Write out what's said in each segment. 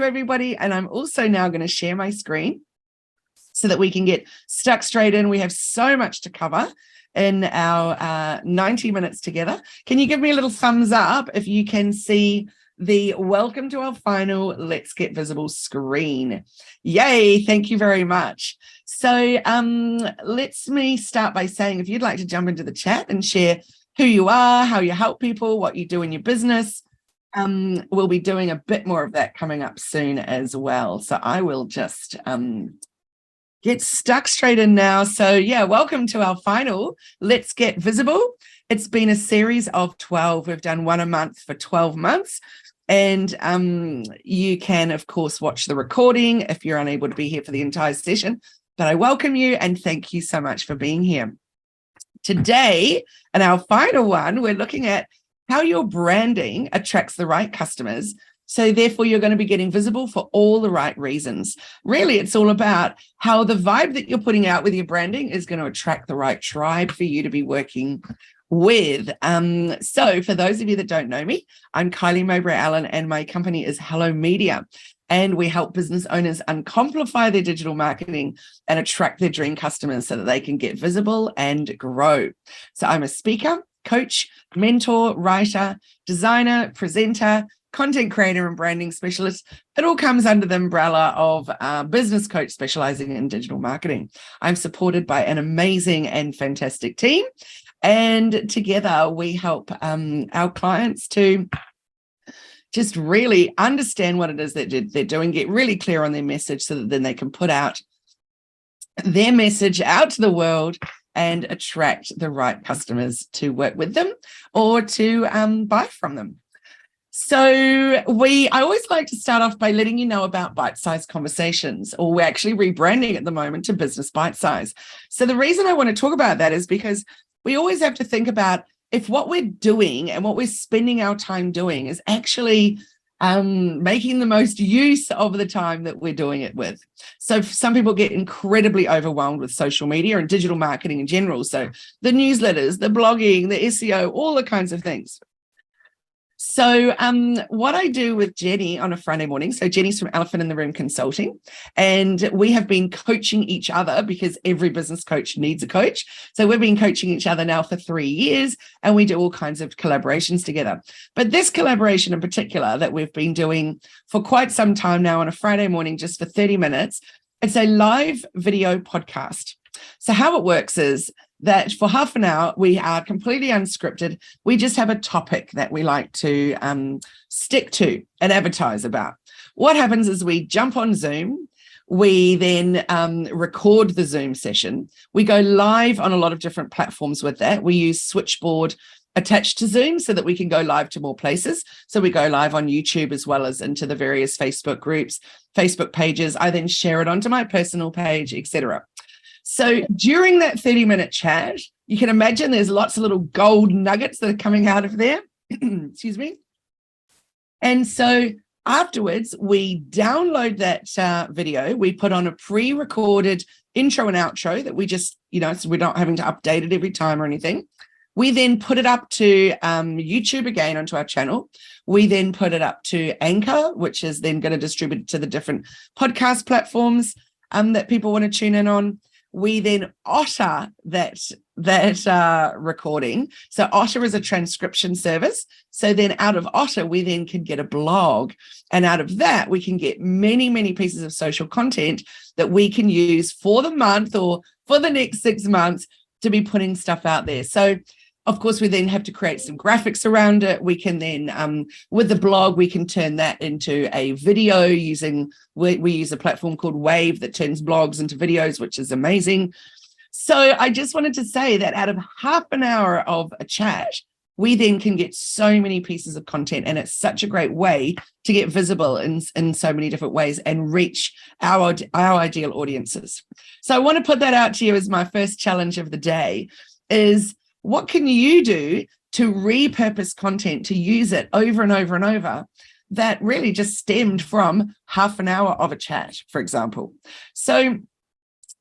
to everybody. And I'm also now going to share my screen so that we can get stuck straight in. We have so much to cover in our 90 minutes together. Can you give me a little thumbs up if you can see the welcome to our final Let's Get Visible screen? Yay, thank you very much. So let's me start by saying, if you'd like to jump into the chat and share who you are, how you help people, what you do in your business, we'll be doing a bit more of that coming up soon as well. So I will just get stuck straight in now. So yeah, welcome to our final Let's Get Visible. It's been a series of 12. We've done one a month for 12 months. And you can, of course, watch the recording if you're unable to be here for the entire session. But I welcome you and thank you so much for being here. Today, and our final one, we're looking at how your branding attracts the right customers. So therefore, you're going to be getting visible for all the right reasons. Really, it's all about how the vibe that you're putting out with your branding is going to attract the right tribe for you to be working with. So for those of you that don't know me, I'm Kylie Mowbray Allen and my company is Hello Media. And we help business owners uncomplify their digital marketing and attract their dream customers so that they can get visible and grow. So I'm a speaker, coach, mentor, writer, designer, presenter, content creator, and branding specialist. It all comes under the umbrella of business coach specializing in digital marketing. I'm supported by an amazing and fantastic team. And together we help our clients to just really understand what it is that they're doing, get really clear on their message so that then they can put out their message out to the world and attract the right customers to work with them or to buy from them. So I always like to start off by letting you know about bite-sized conversations, or we're actually rebranding at the moment to Business Bite Size. So the reason I want to talk about that is because we always have to think about if what we're doing and what we're spending our time doing is actually making the most use of the time that we're doing it with. So some people get incredibly overwhelmed with social media and digital marketing in general. So the newsletters, the blogging, the SEO, all the kinds of things. So what I do with Jenny on a Friday morning, so Jenny's from Elephant in the Room Consulting, and we have been coaching each other because every business coach needs a coach. So we've been coaching each other now for 3 years, and we do all kinds of collaborations together. But this collaboration in particular that we've been doing for quite some time now on a Friday morning, just for 30 minutes, it's a live video podcast. So how it works is that for half an hour, we are completely unscripted. We just have a topic that we like to stick to and advertise about. What happens is we jump on Zoom. We then record the Zoom session. We go live on a lot of different platforms with that. We use Switchboard attached to Zoom so that we can go live to more places. So we go live on YouTube as well as into the various Facebook groups, Facebook pages. I then share it onto my personal page, etc. So during that 30-minute chat, you can imagine there's lots of little gold nuggets that are coming out of there. Excuse me. And so afterwards, we download that video. We put on a pre-recorded intro and outro that we just, so we're not having to update it every time or anything. We then put it up to YouTube again onto our channel. We then put it up to Anchor, which is then going to distribute it to the different podcast platforms that people want to tune in on. We then Otter that recording. So Otter is a transcription service. So then out of Otter, we then can get a blog. And out of that, we can get many, many pieces of social content that we can use for the month or for the next 6 months to be putting stuff out there. So of course, we then have to create some graphics around it. We can then, with the blog, we can turn that into a video we use a platform called Wave that turns blogs into videos, which is amazing. So I just wanted to say that out of half an hour of a chat, we then can get so many pieces of content, and it's such a great way to get visible in so many different ways and reach our ideal audiences. So I want to put that out to you as my first challenge of the day is, what can you do to repurpose content, to use it over and over and over, that really just stemmed from half an hour of a chat, for example? So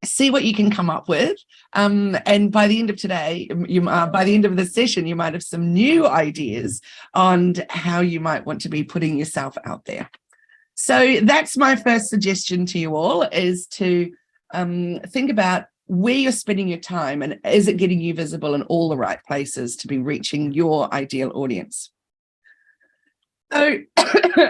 see what you can come up with. And by the end of today, by the end of the session, you might have some new ideas on how you might want to be putting yourself out there. So that's my first suggestion to you all, is to think about where you're spending your time and is it getting you visible in all the right places to be reaching your ideal audience. So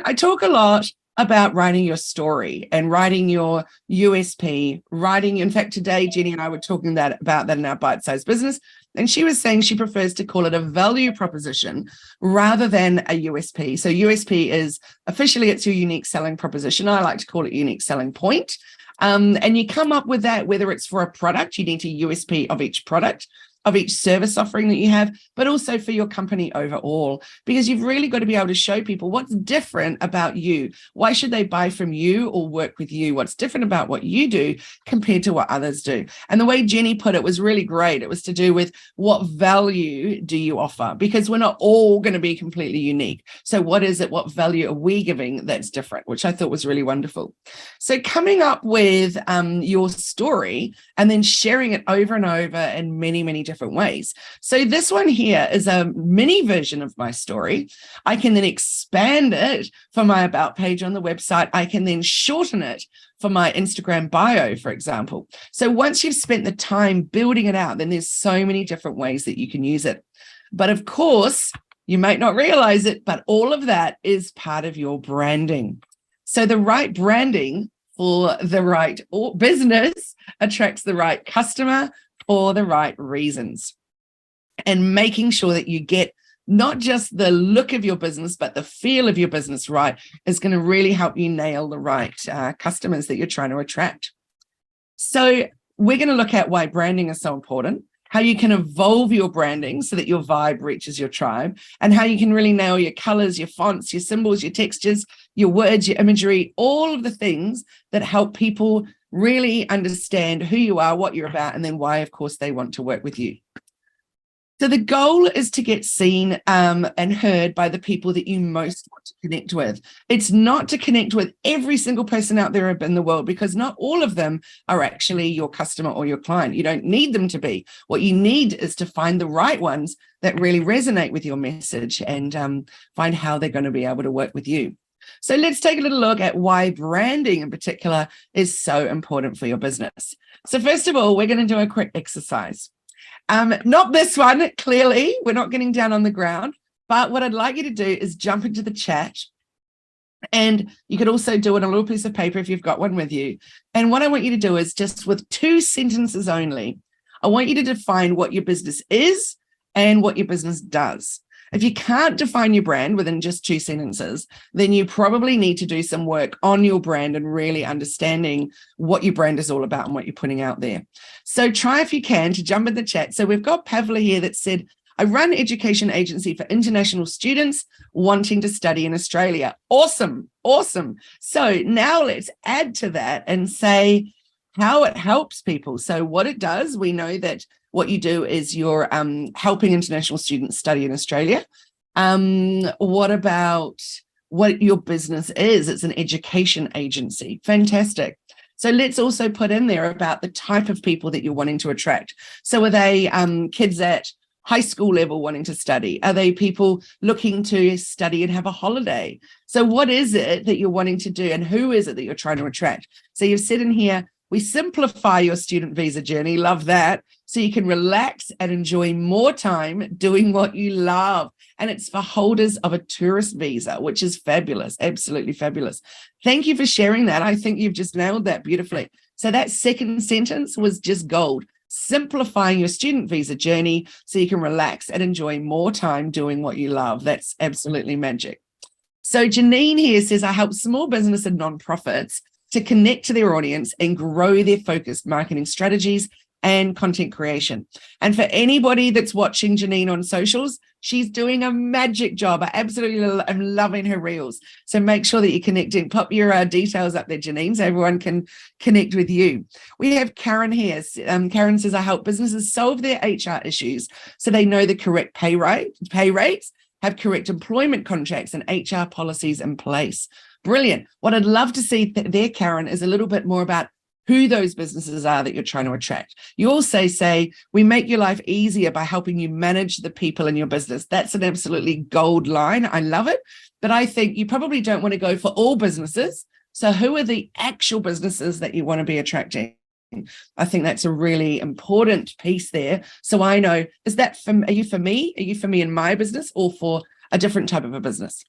I talk a lot about writing your story and writing your USP, in fact, today, Jenny and I were talking about that in our bite-sized business. And she was saying she prefers to call it a value proposition rather than a USP. So USP is officially, it's your unique selling proposition. I like to call it unique selling point. And you come up with that, whether it's for a product, you need a USP of each product, of each service offering that you have, but also for your company overall, because you've really got to be able to show people what's different about you. Why should they buy from you or work with you? What's different about what you do compared to what others do? And the way Jenny put it was really great. It was to do with what value do you offer? Because we're not all going to be completely unique. So what is it? What value are we giving that's different? Which I thought was really wonderful. So coming up with your story and then sharing it over and over in many, many different ways. So this one here is a mini version of my story. I can then expand it for my about page on the website. I can then shorten it for my Instagram bio, for example. So once you've spent the time building it out, then there's so many different ways that you can use it. But of course, you might not realize it, but all of that is part of your branding. So the right branding for the right business attracts the right customer for the right reasons. And making sure that you get not just the look of your business, but the feel of your business right is going to really help you nail the right customers that you're trying to attract. So we're going to look at why branding is so important, how you can evolve your branding so that your vibe reaches your tribe, and how you can really nail your colors, your fonts, your symbols, your textures, your words, your imagery, all of the things that help people really understand who you are, what you're about, and then why, of course, they want to work with you. So the goal is to get seen and heard by the people that you most want to connect with. It's not to connect with every single person out there in the world, because not all of them are actually your customer or your client. You don't need them to be. What you need is to find the right ones that really resonate with your message and find how they're going to be able to work with you. So let's take a little look at why branding in particular is so important for your business. So first of all, we're going to do a quick exercise. Not this one, clearly, we're not getting down on the ground, but what I'd like you to do is jump into the chat, and you could also do it on a little piece of paper if you've got one with you. And what I want you to do is just with 2 sentences only, I want you to define what your business is and what your business does. If you can't define your brand within just 2 sentences, then you probably need to do some work on your brand and really understanding what your brand is all about and what you're putting out there. So try, if you can, to jump in the chat. So we've got Pavla here that said, I run education agency for international students wanting to study in Australia. Awesome, awesome. So now let's add to that and say how it helps people. So what it does, we know that what you do is you're helping international students study in Australia. What about what your business is? It's an education agency. Fantastic. So let's also put in there about the type of people that you're wanting to attract. So are they kids at high school level wanting to study? Are they people looking to study and have a holiday? So what is it that you're wanting to do, and who is it that you're trying to attract? So you've said in here, we simplify your student visa journey. Love that. So you can relax and enjoy more time doing what you love. And it's for holders of a tourist visa, which is fabulous. Absolutely fabulous. Thank you for sharing that. I think you've just nailed that beautifully. So that second sentence was just gold. Simplifying your student visa journey so you can relax and enjoy more time doing what you love. That's absolutely magic. So Janine here says, I help small business and nonprofits to connect to their audience and grow their focused marketing strategies and content creation. And for anybody that's watching Janine on socials, she's doing a magic job. I absolutely am loving her reels. So make sure that you're connecting. Pop your details up there, Janine, so everyone can connect with you. We have Karen here. Karen says, I help businesses solve their HR issues so they know the correct pay rates, have correct employment contracts and HR policies in place. Brilliant. What I'd love to see there, Karen, is a little bit more about who those businesses are that you're trying to attract. You also say, we make your life easier by helping you manage the people in your business. That's an absolutely gold line. I love it. But I think you probably don't want to go for all businesses. So who are the actual businesses that you want to be attracting? I think that's a really important piece there. So I know, are you for me? Are you for me in my business or for a different type of a business?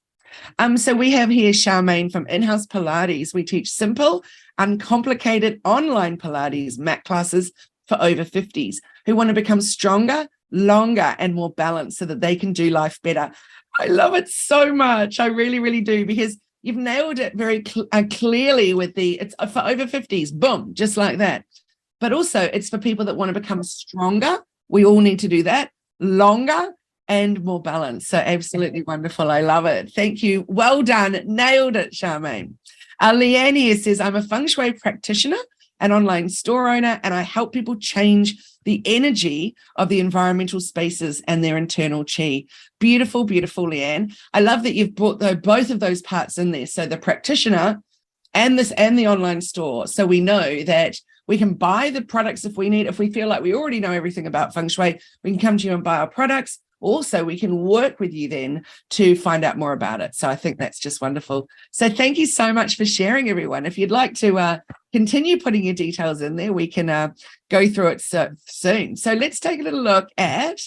So we have here Charmaine from In-House Pilates. We teach simple, uncomplicated online Pilates mat classes for over 50s who want to become stronger, longer, and more balanced so that they can do life better. I love it so much. I really, really do, because you've nailed it very clearly with it's for over 50s, boom, just like that. But also it's for people that want to become stronger. We all need to do that, longer, and more balanced. So absolutely wonderful. I love it. Thank you. Well done. Nailed it, Charmaine. Leanne here says, I'm a feng shui practitioner, an online store owner, and I help people change the energy of the environmental spaces and their internal chi. Beautiful, beautiful, Leanne. I love that you've brought both of those parts in there. So the practitioner and the online store. So we know that we can buy the products if we need. If we feel like we already know everything about feng shui, we can come to you and buy our products. Also, we can work with you then to find out more about it. So I think that's just wonderful. So thank you so much for sharing, everyone. If you'd like to continue putting your details in there, we can go through it soon. So let's take a little look at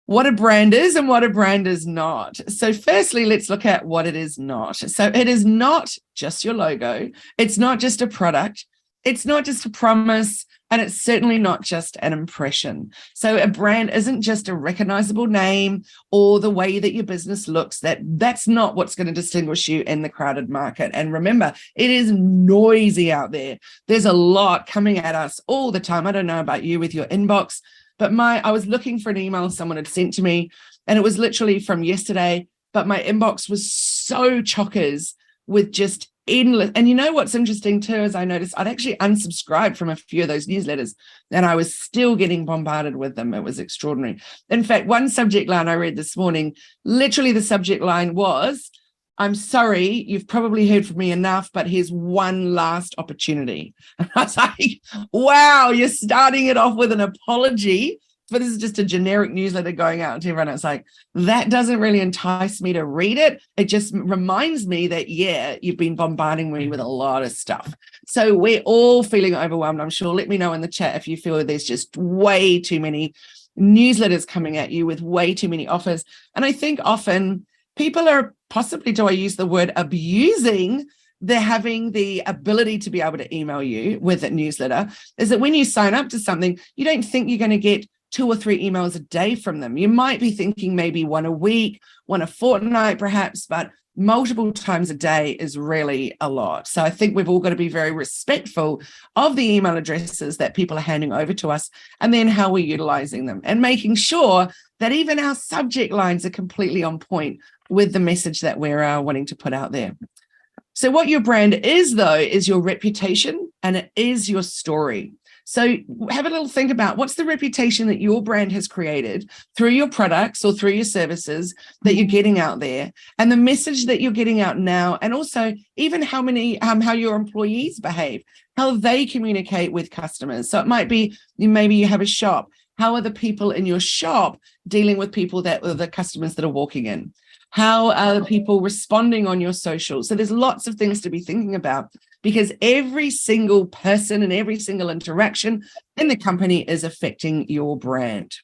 what a brand is and what a brand is not. So firstly, let's look at what it is not. So it is not just your logo. It's not just a product. It's not just a promise. And it's certainly not just an impression. So a brand isn't just a recognizable name or the way that your business looks. That's not what's going to distinguish you in the crowded market. And remember, it is noisy out there. There's a lot coming at us all the time. I don't know about you with your inbox, but I was looking for an email someone had sent to me, and it was literally from yesterday, but my inbox was so chockers with just endless. And you know what's interesting too is I noticed I'd actually unsubscribed from a few of those newsletters and I was still getting bombarded with them. It was extraordinary. In fact, one subject line I read this morning, literally the subject line was, I'm sorry, you've probably heard from me enough, but here's one last opportunity. And I was like, wow, you're starting it off with an apology. But this is just a generic newsletter going out to everyone. It's like, that doesn't really entice me to read it. It just reminds me that, yeah, you've been bombarding me with a lot of stuff. So we're all feeling overwhelmed, I'm sure. Let me know in the chat if you feel there's just way too many newsletters coming at you with way too many offers. And I think often people are possibly, do I use the word abusing, they're having the ability to be able to email you with a newsletter, is that when you sign up to something, you don't think you're going to get 2 or 3 emails a day from them. You might be thinking maybe one a week, one a fortnight perhaps, but multiple times a day is really a lot. So I think we've all got to be very respectful of the email addresses that people are handing over to us and then how we're utilizing them and making sure that even our subject lines are completely on point with the message that we're wanting to put out there. So what your brand is, though, is your reputation and it is your story. So have a little think about what's the reputation that your brand has created through your products or through your services that you're getting out there, and the message that you're getting out now, and also even how your employees behave, how they communicate with customers. So it might be maybe you have a shop. How are the people in your shop dealing with people that are the customers that are walking in? How are the people responding on your socials? So there's lots of things to be thinking about, because every single person and every single interaction in the company is affecting your brand.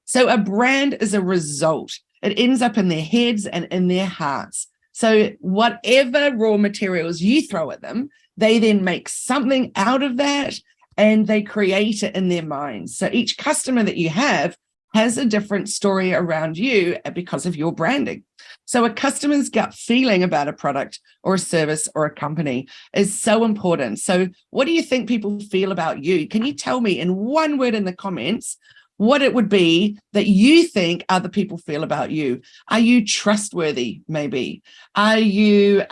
So a brand is a result. It ends up in their heads and in their hearts. So whatever raw materials you throw at them, they then make something out of that and they create it in their minds. So each customer that you have has a different story around you because of your branding. So a customer's gut feeling about a product or a service or a company is so important. So what do you think people feel about you? Can you tell me in one word in the comments what it would be that you think other people feel about you? Are you trustworthy, maybe? Are you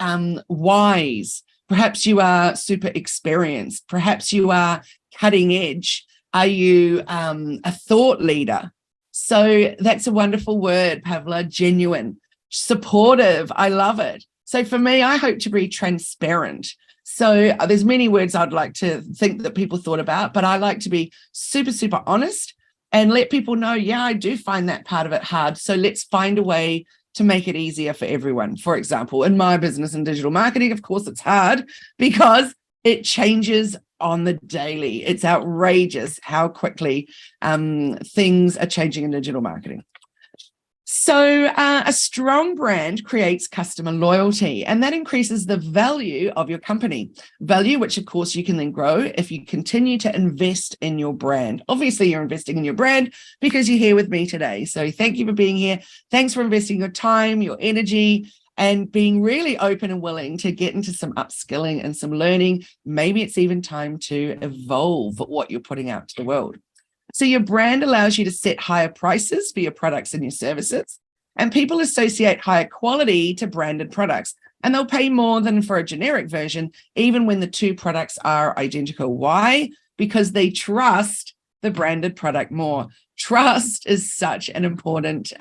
wise? Perhaps you are super experienced. Perhaps you are cutting edge. Are you a thought leader? So that's a wonderful word, Pavla, genuine, supportive. I love it. So for me, I hope to be transparent. So there's many words I'd like to think that people thought about, but I like to be super, super honest and let people know, yeah, I do find that part of it hard. So let's find a way to make it easier for everyone. For example, in my business and digital marketing, of course, it's hard because it changes on the daily. It's outrageous how quickly things are changing in digital marketing. So a strong brand creates customer loyalty, and that increases the value of your company. Value, which of course you can then grow if you continue to invest in your brand. Obviously, you're investing in your brand because you're here with me today. So thank you for being here. Thanks for investing your time, your energy, and being really open and willing to get into some upskilling and some learning. Maybe it's even time to evolve what you're putting out to the world. So your brand allows you to set higher prices for your products and your services, and people associate higher quality to branded products, and they'll pay more than for a generic version, even when the two products are identical. Why? Because they trust the branded product more. Trust is such an important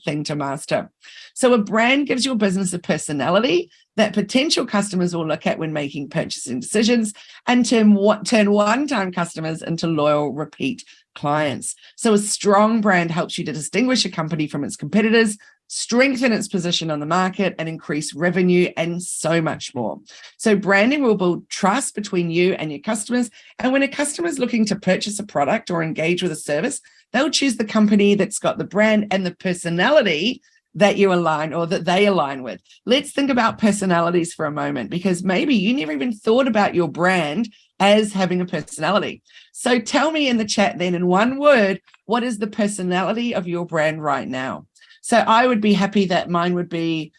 thing to master. So a brand gives your business a personality that potential customers will look at when making purchasing decisions, and turn one-time customers into loyal repeat clients. So a strong brand helps you to distinguish a company from its competitors, strengthen its position on the market, and increase revenue, and so much more. So branding will build trust between you and your customers. And when a customer is looking to purchase a product or engage with a service, they'll choose the company that's got the brand and the personality that you align, or that they align with. Let's think about personalities for a moment, because maybe you never even thought about your brand as having a personality. So tell me in the chat then, in one word, what is the personality of your brand right now? So I would be happy that mine would be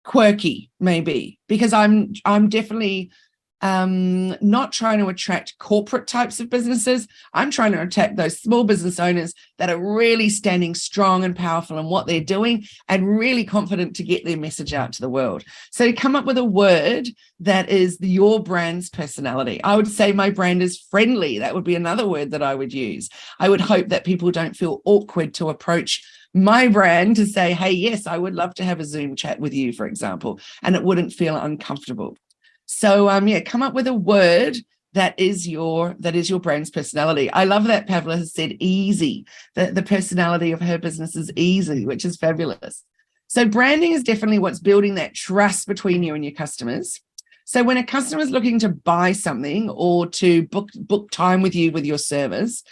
quirky, maybe, because I'm definitely not trying to attract corporate types of businesses. I'm trying to attract those small business owners that are really standing strong and powerful in what they're doing and really confident to get their message out to the world. So come up with a word that is your brand's personality. I would say my brand is friendly. That would be another word that I would use. I would hope that people don't feel awkward to approach my brand to say, hey, yes, I would love to have a Zoom chat with you, for example, and it wouldn't feel uncomfortable. So come up with a word that is your brand's personality. I love that Pavla has said easy, that the personality of her business is easy, which is fabulous. So branding is definitely what's building that trust between you and your customers. So when a customer is looking to buy something or to book time with you with your service,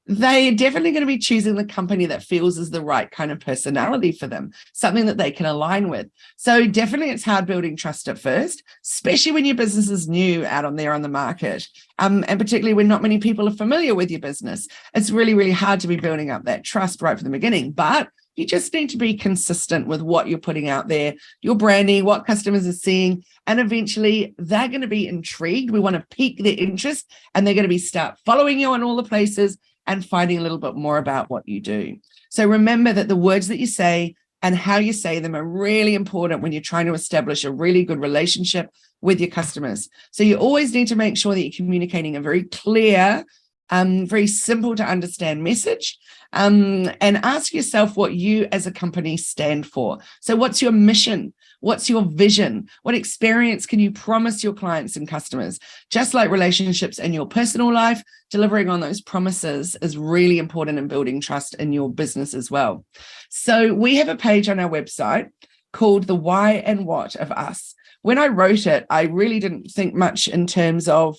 they're definitely going to be choosing the company that feels is the right kind of personality for them, something that they can align with. So definitely it's hard building trust at first, especially when your business is new out on the market, and particularly when not many people are familiar with your business. It's really, really hard to be building up that trust right from the beginning, but you just need to be consistent with what you're putting out there, your branding, what customers are seeing, and eventually they're going to be intrigued. We want to pique their interest, and they're going to start following you on all the places and finding a little bit more about what you do. So remember that the words that you say and how you say them are really important when you're trying to establish a really good relationship with your customers. So you always need to make sure that you're communicating a very clear, very simple to understand message, and ask yourself what you as a company stand for. So what's your mission? What's your vision? What experience can you promise your clients and customers? Just like relationships in your personal life, delivering on those promises is really important in building trust in your business as well. So we have a page on our website called The Why and What of Us. When I wrote it, I really didn't think much in terms of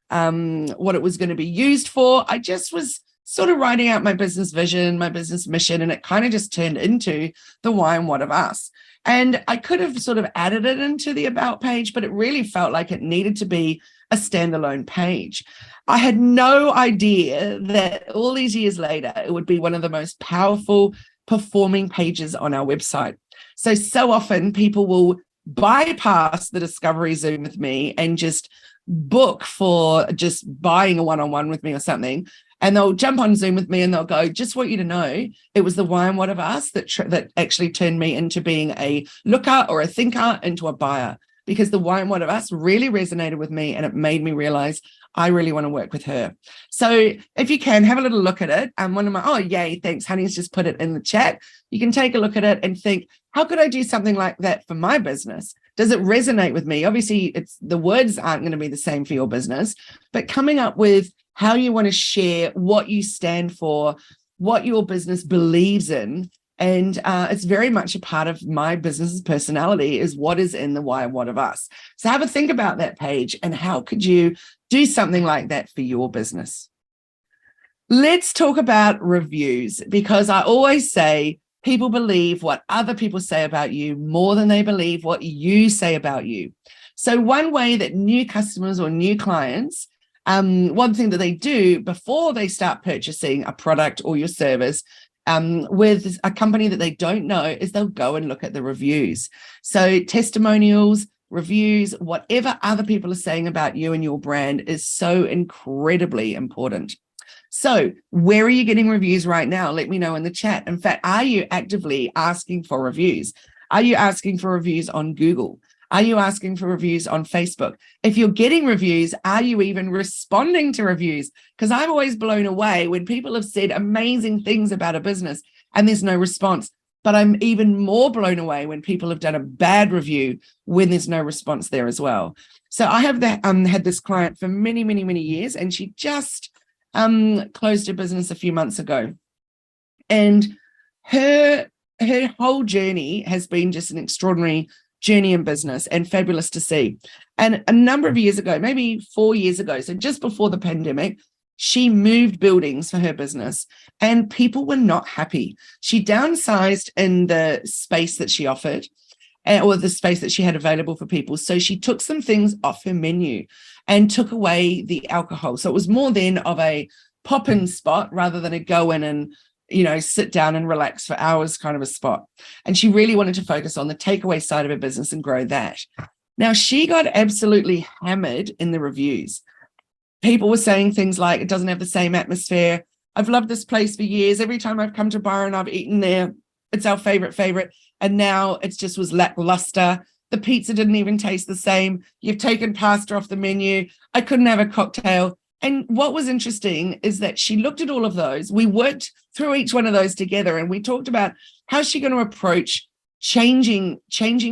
what it was going to be used for. I just was sort of writing out my business vision, my business mission, and it kind of just turned into The Why and What of Us. And I could have sort of added it into the About page, but it really felt like it needed to be a standalone page. I had no idea that all these years later, it would be one of the most powerful performing pages on our website. So often people will bypass the discovery Zoom with me and just book for just buying a one-on-one with me or something. And they'll jump on Zoom with me and they'll go, just want you to know, it was the why and what of us that actually turned me into being a looker or a thinker into a buyer, because the why and what of us really resonated with me and it made me realize I really want to work with her. So if you can, have a little look at it. Oh, yay, thanks. Honey's just put it in the chat. You can take a look at it and think, how could I do something like that for my business? Does it resonate with me? Obviously, it's the words aren't going to be the same for your business, but coming up with how you want to share what you stand for, what your business believes in. And it's very much a part of my business's personality is what is in the why and what of us. So have a think about that page and how could you do something like that for your business? Let's talk about reviews, because I always say people believe what other people say about you more than they believe what you say about you. So one way that new customers or new clients, one thing that they do before they start purchasing a product or your service with a company that they don't know is they'll go and look at the reviews. So testimonials, reviews, whatever other people are saying about you and your brand is so incredibly important. So where are you getting reviews right now? Let me know in the chat. In fact, are you actively asking for reviews? Are you asking for reviews on Google? Are you asking for reviews on Facebook? If you're getting reviews, are you even responding to reviews? Because I'm always blown away when people have said amazing things about a business and there's no response. But I'm even more blown away when people have done a bad review when there's no response there as well. So I have had this client for many, many, many years, and she just closed her business a few months ago. And her whole journey has been just an extraordinary journey in business and fabulous to see. And a number of years ago, maybe 4 years ago, so just before the pandemic, she moved buildings for her business and people were not happy. She downsized in the space that she offered or the space that she had available for people. So she took some things off her menu and took away the alcohol. So it was more then of a pop-in spot rather than a go in and sit down and relax for hours kind of a spot. And she really wanted to focus on the takeaway side of her business and grow that. Now, she got absolutely hammered in the reviews. People were saying things like, it doesn't have the same atmosphere. I've loved this place for years. Every time I've come to Byron, I've eaten there. It's our favorite. And now it just was lackluster. The pizza didn't even taste the same. You've taken pasta off the menu. I couldn't have a cocktail. And what was interesting is that she looked at all of those. We worked through each one of those together, and we talked about how's she going to approach changing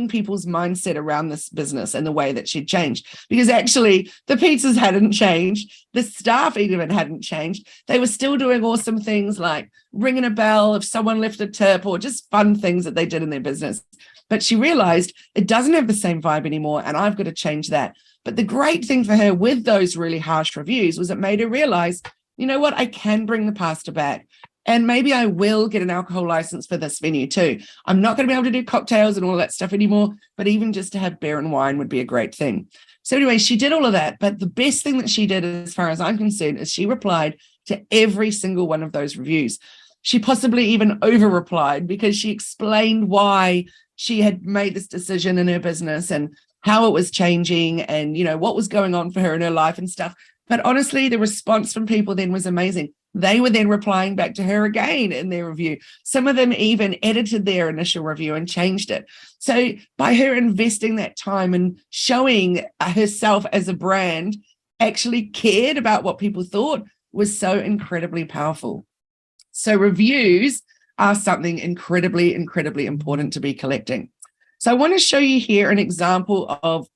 people's mindset around this business and the way that she'd changed. Because actually the pizzas hadn't changed. The staff even hadn't changed. They were still doing awesome things like ringing a bell if someone left a tip or just fun things that they did in their business. But she realized it doesn't have the same vibe anymore, and I've got to change that. But the great thing for her with those really harsh reviews was it made her realize, you know what, I can bring the pasta back. And maybe I will get an alcohol license for this venue too. I'm not going to be able to do cocktails and all that stuff anymore, but even just to have beer and wine would be a great thing. So anyway, she did all of that. But the best thing that she did, as far as I'm concerned, is she replied to every single one of those reviews. She possibly even over-replied because she explained why she had made this decision in her business and how it was changing and, what was going on for her in her life and stuff. But honestly, the response from people then was amazing. They were then replying back to her again in their review. Some of them even edited their initial review and changed it. So by her investing that time and showing herself as a brand actually cared about what people thought was so incredibly powerful. So reviews are something incredibly, incredibly important to be collecting. So I want to show you here an example of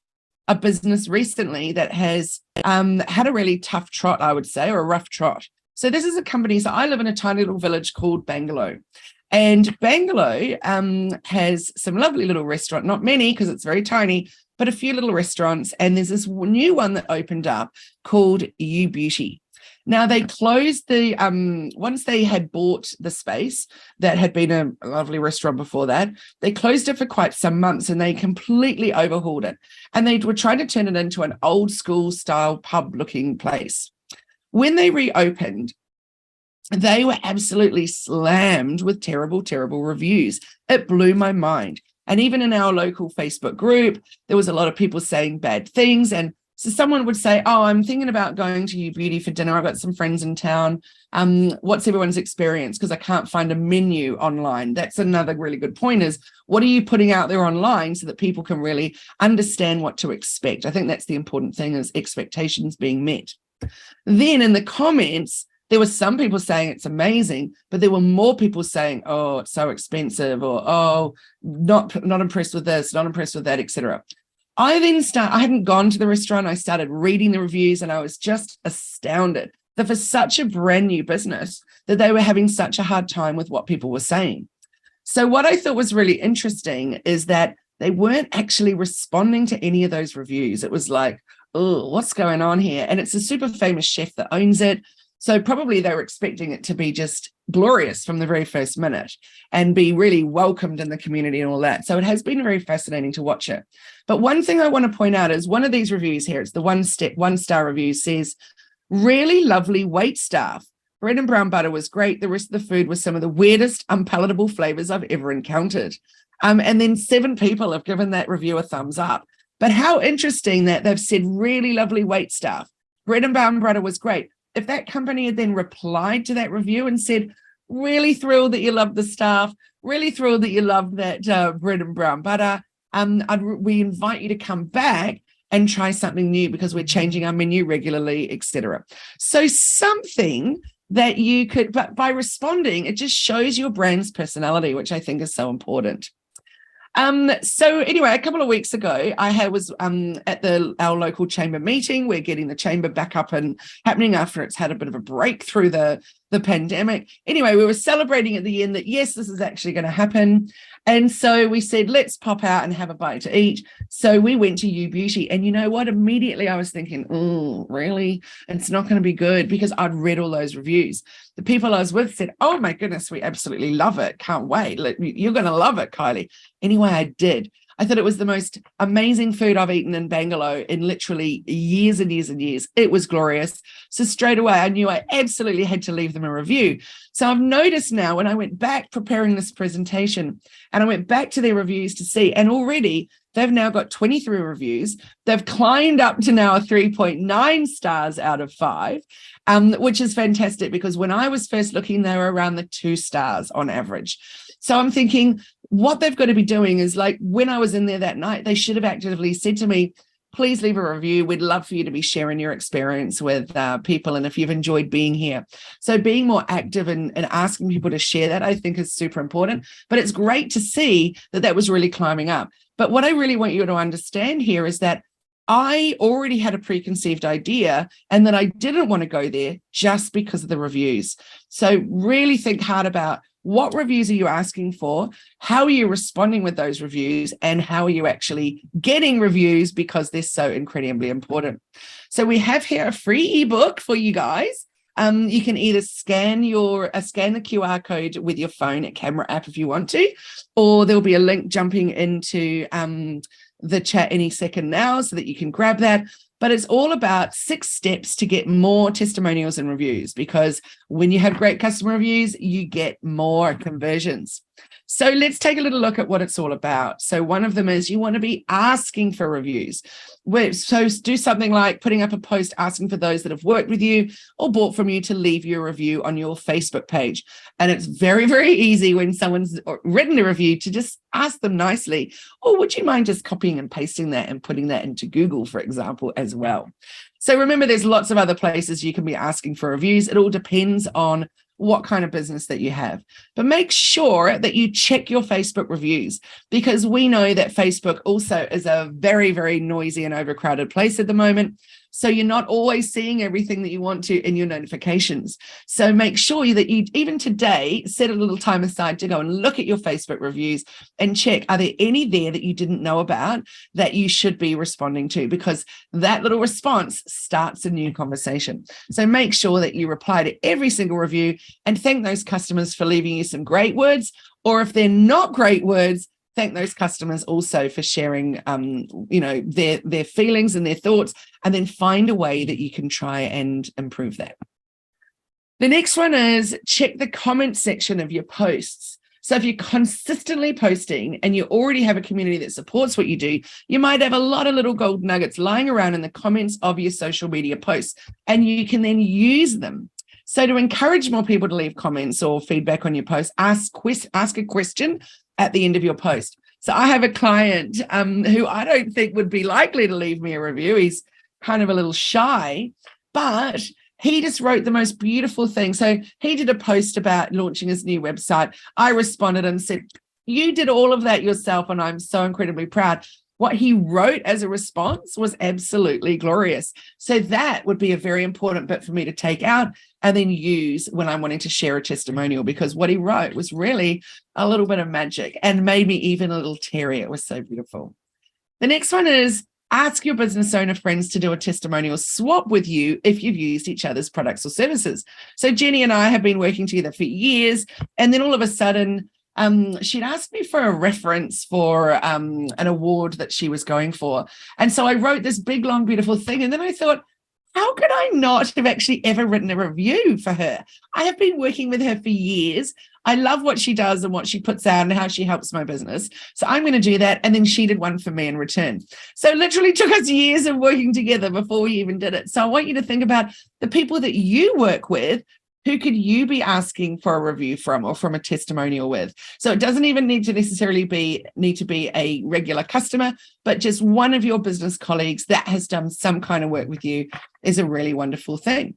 a business recently that has had a really tough trot, I would say, or a rough trot. So this is a company. So I live in a tiny little village called Bangalore. And Bangalore has some lovely little restaurants, not many because it's very tiny, but a few little restaurants. And there's this new one that opened up called You Beauty. Now, they closed the, once they had bought the space that had been a lovely restaurant before that, they closed it for quite some months and they completely overhauled it. And they were trying to turn it into an old school style pub looking place. When they reopened, they were absolutely slammed with terrible, terrible reviews. It blew my mind. And even in our local Facebook group, there was a lot of people saying bad things. And so someone would say, oh, I'm thinking about going to You Beauty for dinner. I've got some friends in town. What's everyone's experience? Because I can't find a menu online. That's another really good point is what are you putting out there online so that people can really understand what to expect? I think that's the important thing is expectations being met. Then in the comments, there were some people saying it's amazing, but there were more people saying, oh, it's so expensive or, oh, not impressed with this, not impressed with that, etc. I hadn't gone to the restaurant. I started reading the reviews and I was just astounded that for such a brand new business that they were having such a hard time with what people were saying. So what I thought was really interesting is that they weren't actually responding to any of those reviews. It was like, oh, what's going on here? And it's a super famous chef that owns it. So probably they were expecting it to be just glorious from the very first minute and be really welcomed in the community and all that. So it has been very fascinating to watch it. But one thing I want to point out is one of these reviews here, it's the one-star review, says, really lovely wait staff. Bread and brown butter was great. The rest of the food was some of the weirdest, unpalatable flavors I've ever encountered. And then 7 people have given that review a thumbs up. But how interesting that they've said really lovely wait staff. Bread and brown butter was great. If that company had then replied to that review and said, really thrilled that you loved the staff, really thrilled that you loved that bread and brown butter, we invite you to come back and try something new because we're changing our menu regularly, etc. So something that you could, but by responding, it just shows your brand's personality, which I think is so important. So anyway, a couple of weeks ago, I was at our local chamber meeting. We're getting the chamber back up and happening after it's had a bit of a break through the pandemic. Anyway, we were celebrating at the end that, yes, this is actually going to happen. And so we said, let's pop out and have a bite to eat. So we went to U Beauty. And you know what? Immediately I was thinking, oh, really? It's not going to be good because I'd read all those reviews. The people I was with said, oh, my goodness, we absolutely love it. Can't wait. You're going to love it, Kylie. Anyway, I did. I thought it was the most amazing food I've eaten in Bangalore in literally years and years and years. It was glorious. So straight away, I knew I absolutely had to leave them a review. So I've noticed now when I went back preparing this presentation and I went back to their reviews to see, and already they've now got 23 reviews. They've climbed up to now a 3.9 stars out of 5, which is fantastic because when I was first looking, they were around the 2 stars on average. So I'm thinking what they've got to be doing is, like, when I was in there that night, they should have actively said to me, please leave a review. We'd love for you to be sharing your experience with people and if you've enjoyed being here. So being more active and asking people to share that, I think, is super important. But it's great to see that was really climbing up. But what I really want you to understand here is that I already had a preconceived idea and that I didn't want to go there just because of the reviews. So really think hard about what reviews are you asking for? How are you responding with those reviews? And how are you actually getting reviews, because they're so incredibly important. So we have here a free ebook for you guys. You can either scan the QR code with your phone at camera app if you want to, or there'll be a link jumping into the chat any second now so that you can grab that. But it's all about 6 steps to get more testimonials and reviews, because when you have great customer reviews, you get more conversions. So let's take a little look at what it's all about. So one of them is you want to be asking for reviews. So do something like putting up a post asking for those that have worked with you or bought from you to leave you a review on your Facebook page. And it's very, very easy when someone's written a review to just ask them nicely, or would you mind just copying and pasting that and putting that into Google, for example, as well. So remember, there's lots of other places you can be asking for reviews. It all depends on what kind of business that you have. But make sure that you check your Facebook reviews, because we know that Facebook also is a very, very noisy and overcrowded place at the moment. So you're not always seeing everything that you want to in your notifications. So make sure that you, even today, set a little time aside to go and look at your Facebook reviews and check, are there any there that you didn't know about that you should be responding to? Because that little response starts a new conversation. So make sure that you reply to every single review and thank those customers for leaving you some great words. Or if they're not great words, thank those customers also for sharing, their feelings and their thoughts, and then find a way that you can try and improve that. The next one is check the comment section of your posts. So if you're consistently posting and you already have a community that supports what you do, you might have a lot of little gold nuggets lying around in the comments of your social media posts, and you can then use them. So to encourage more people to leave comments or feedback on your post, ask a question at the end of your post. So I have a client who I don't think would be likely to leave me a review. He's kind of a little shy, but he just wrote the most beautiful thing. So he did a post about launching his new website. I responded and said, you did all of that yourself, and I'm so incredibly proud. what he wrote as a response was absolutely glorious. So that would be a very important bit for me to take out and then use when I'm wanting to share a testimonial, because what he wrote was really a little bit of magic and made me even a little teary. It was so beautiful. The next one is ask your business owner friends to do a testimonial swap with you if you've used each other's products or services. So Jenny and I have been working together for years, and then all of a sudden, she'd asked me for a reference for an award that she was going for. And so I wrote this big, long, beautiful thing. And then I thought, how could I not have actually ever written a review for her? I have been working with her for years. I love what she does and what she puts out and how she helps my business. So I'm going to do that. And then she did one for me in return. So it literally took us years of working together before we even did it. So I want you to think about the people that you work with. Who could you be asking for a review from or from a testimonial with? So it doesn't even need to necessarily need to be a regular customer, but just one of your business colleagues that has done some kind of work with you is a really wonderful thing.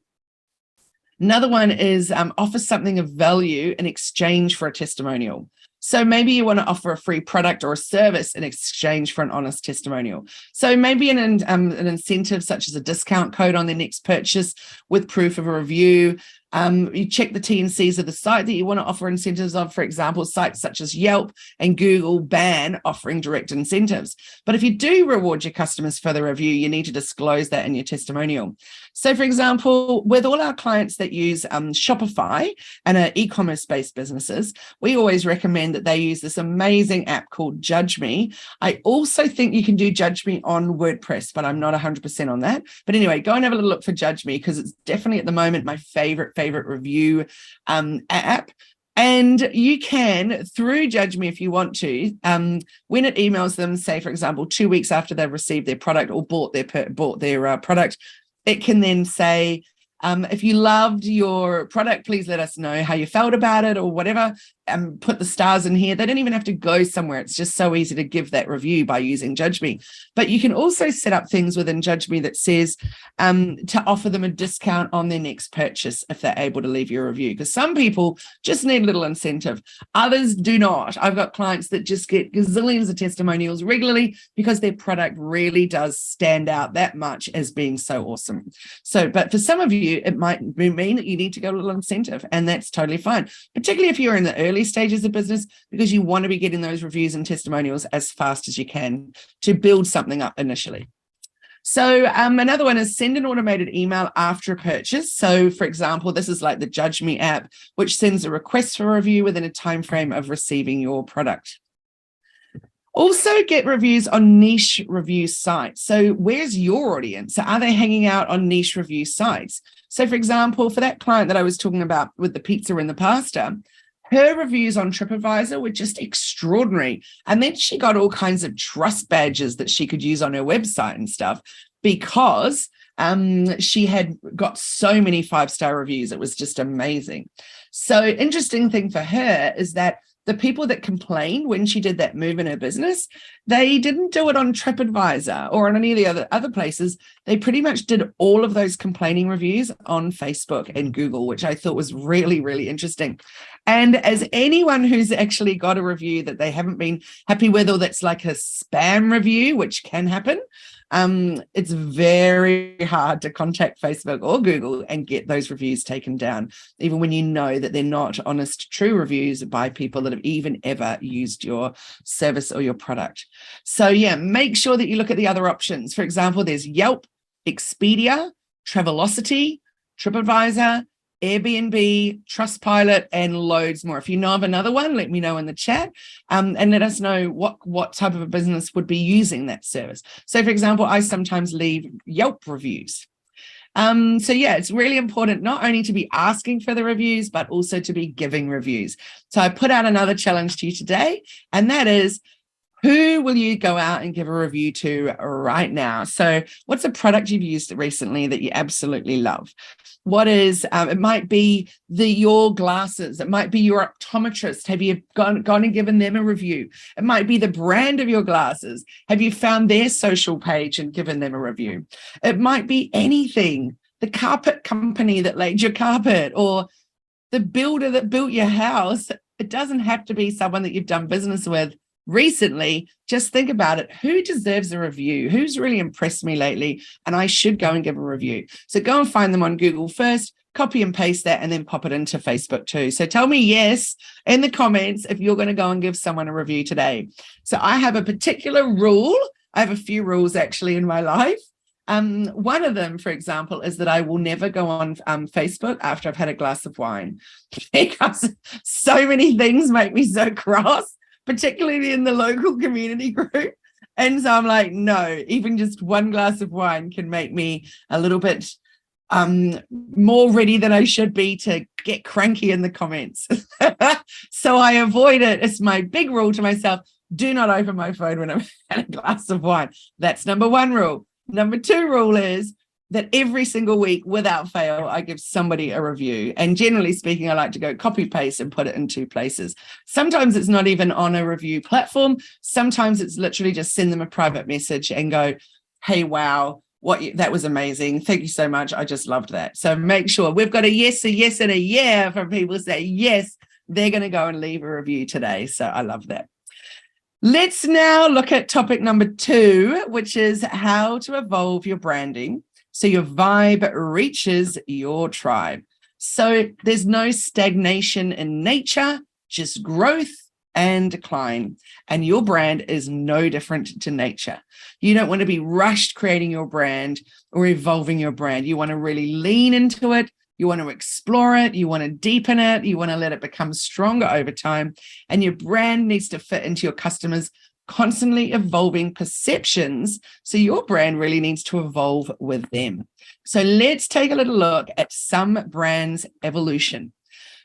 Another one is offer something of value in exchange for a testimonial. So maybe you want to offer a free product or a service in exchange for an honest testimonial. So maybe an incentive such as a discount code on their next purchase with proof of a review. You check the T&Cs of the site that you want to offer incentives of. For example, sites such as Yelp and Google ban offering direct incentives. But if you do reward your customers for the review, you need to disclose that in your testimonial. So for example, with all our clients that use Shopify and are e-commerce based businesses, we always recommend that they use this amazing app called Judge Me. I also think you can do Judge Me on WordPress, but I'm not 100% on that. But anyway, go and have a little look for Judge Me, because it's definitely at the moment my favorite review app. And you can, through Judge Me, if you want to, when it emails them, say, for example, 2 weeks after they've received their product or bought their product, it can then say, if you loved your product, please let us know how you felt about it or whatever. Put the stars in here. They don't even have to go somewhere. It's just so easy to give that review by using Judge Me. But you can also set up things within Judge Me that says to offer them a discount on their next purchase if they're able to leave you a review. Because some people just need a little incentive. Others do not. I've got clients that just get gazillions of testimonials regularly because their product really does stand out that much as being so awesome. So, but for some of you, it might mean that you need to go a little incentive, and that's totally fine, particularly if you're in the early stages of business, because you want to be getting those reviews and testimonials as fast as you can to build something up initially. So another one is send an automated email after a purchase. So for example, this is like the Judge Me app, which sends a request for a review within a time frame of receiving your product. Also get reviews on niche review sites. So where's your audience? So are they hanging out on niche review sites? So for example, for that client that I was talking about with the pizza and the pasta, her reviews on TripAdvisor were just extraordinary. And then she got all kinds of trust badges that she could use on her website and stuff because she had got so many 5-star reviews. It was just amazing. So interesting thing for her is that the people that complained when she did that move in her business, they didn't do it on TripAdvisor or on any of the other places. They pretty much did all of those complaining reviews on Facebook and Google, which I thought was really, really interesting. And as anyone who's actually got a review that they haven't been happy with, or that's like a spam review, which can happen, it's very hard to contact Facebook or Google and get those reviews taken down, even when you know that they're not honest, true reviews by people that have even ever used your service or your product. So yeah, make sure that you look at the other options. For example, there's Yelp, Expedia, Travelocity, TripAdvisor, Airbnb, Trustpilot, and loads more. If you know of another one, let me know in the chat, and let us know what type of a business would be using that service. So for example, I sometimes leave Yelp reviews. So yeah, it's really important not only to be asking for the reviews, but also to be giving reviews. So I put out another challenge to you today, and that is, who will you go out and give a review to right now? So what's a product you've used recently that you absolutely love? What is, it might be your glasses. It might be your optometrist. Have you gone and given them a review? It might be the brand of your glasses. Have you found their social page and given them a review? It might be anything. The carpet company that laid your carpet, or the builder that built your house. It doesn't have to be someone that you've done business with. recently, just think about it. Who deserves a review? Who's really impressed me lately? And I should go and give a review. So go and find them on Google first, copy and paste that, and then pop it into Facebook too. So tell me yes in the comments if you're going to go and give someone a review today. So I have a particular rule. I have a few rules actually in my life. One of them, for example, is that I will never go on Facebook after I've had a glass of wine, because so many things make me so cross, particularly in the local community group. And so I'm like, no, even just one glass of wine can make me a little bit more ready than I should be to get cranky in the comments. So I avoid it. It's my big rule to myself. Do not open my phone when I've had a glass of wine. That's number one rule. Number two rule is that every single week, without fail, I give somebody a review. And generally speaking, I like to go copy paste and put it in two places. Sometimes it's not even on a review platform. Sometimes it's literally just send them a private message and go, hey, wow, that was amazing. Thank you so much. I just loved that. So make sure we've got a yes, and a yeah from people say, yes, they're going to go and leave a review today. So I love that. Let's now look at topic number 2, which is how to evolve your branding so your vibe reaches your tribe. So there's no stagnation in nature, just growth and decline. And your brand is no different to nature. You don't want to be rushed creating your brand or evolving your brand. You want to really lean into it. You want to explore it. You want to deepen it. You want to let it become stronger over time. And your brand needs to fit into your customers' constantly evolving perceptions. So your brand really needs to evolve with them. So let's take a little look at some brands' evolution.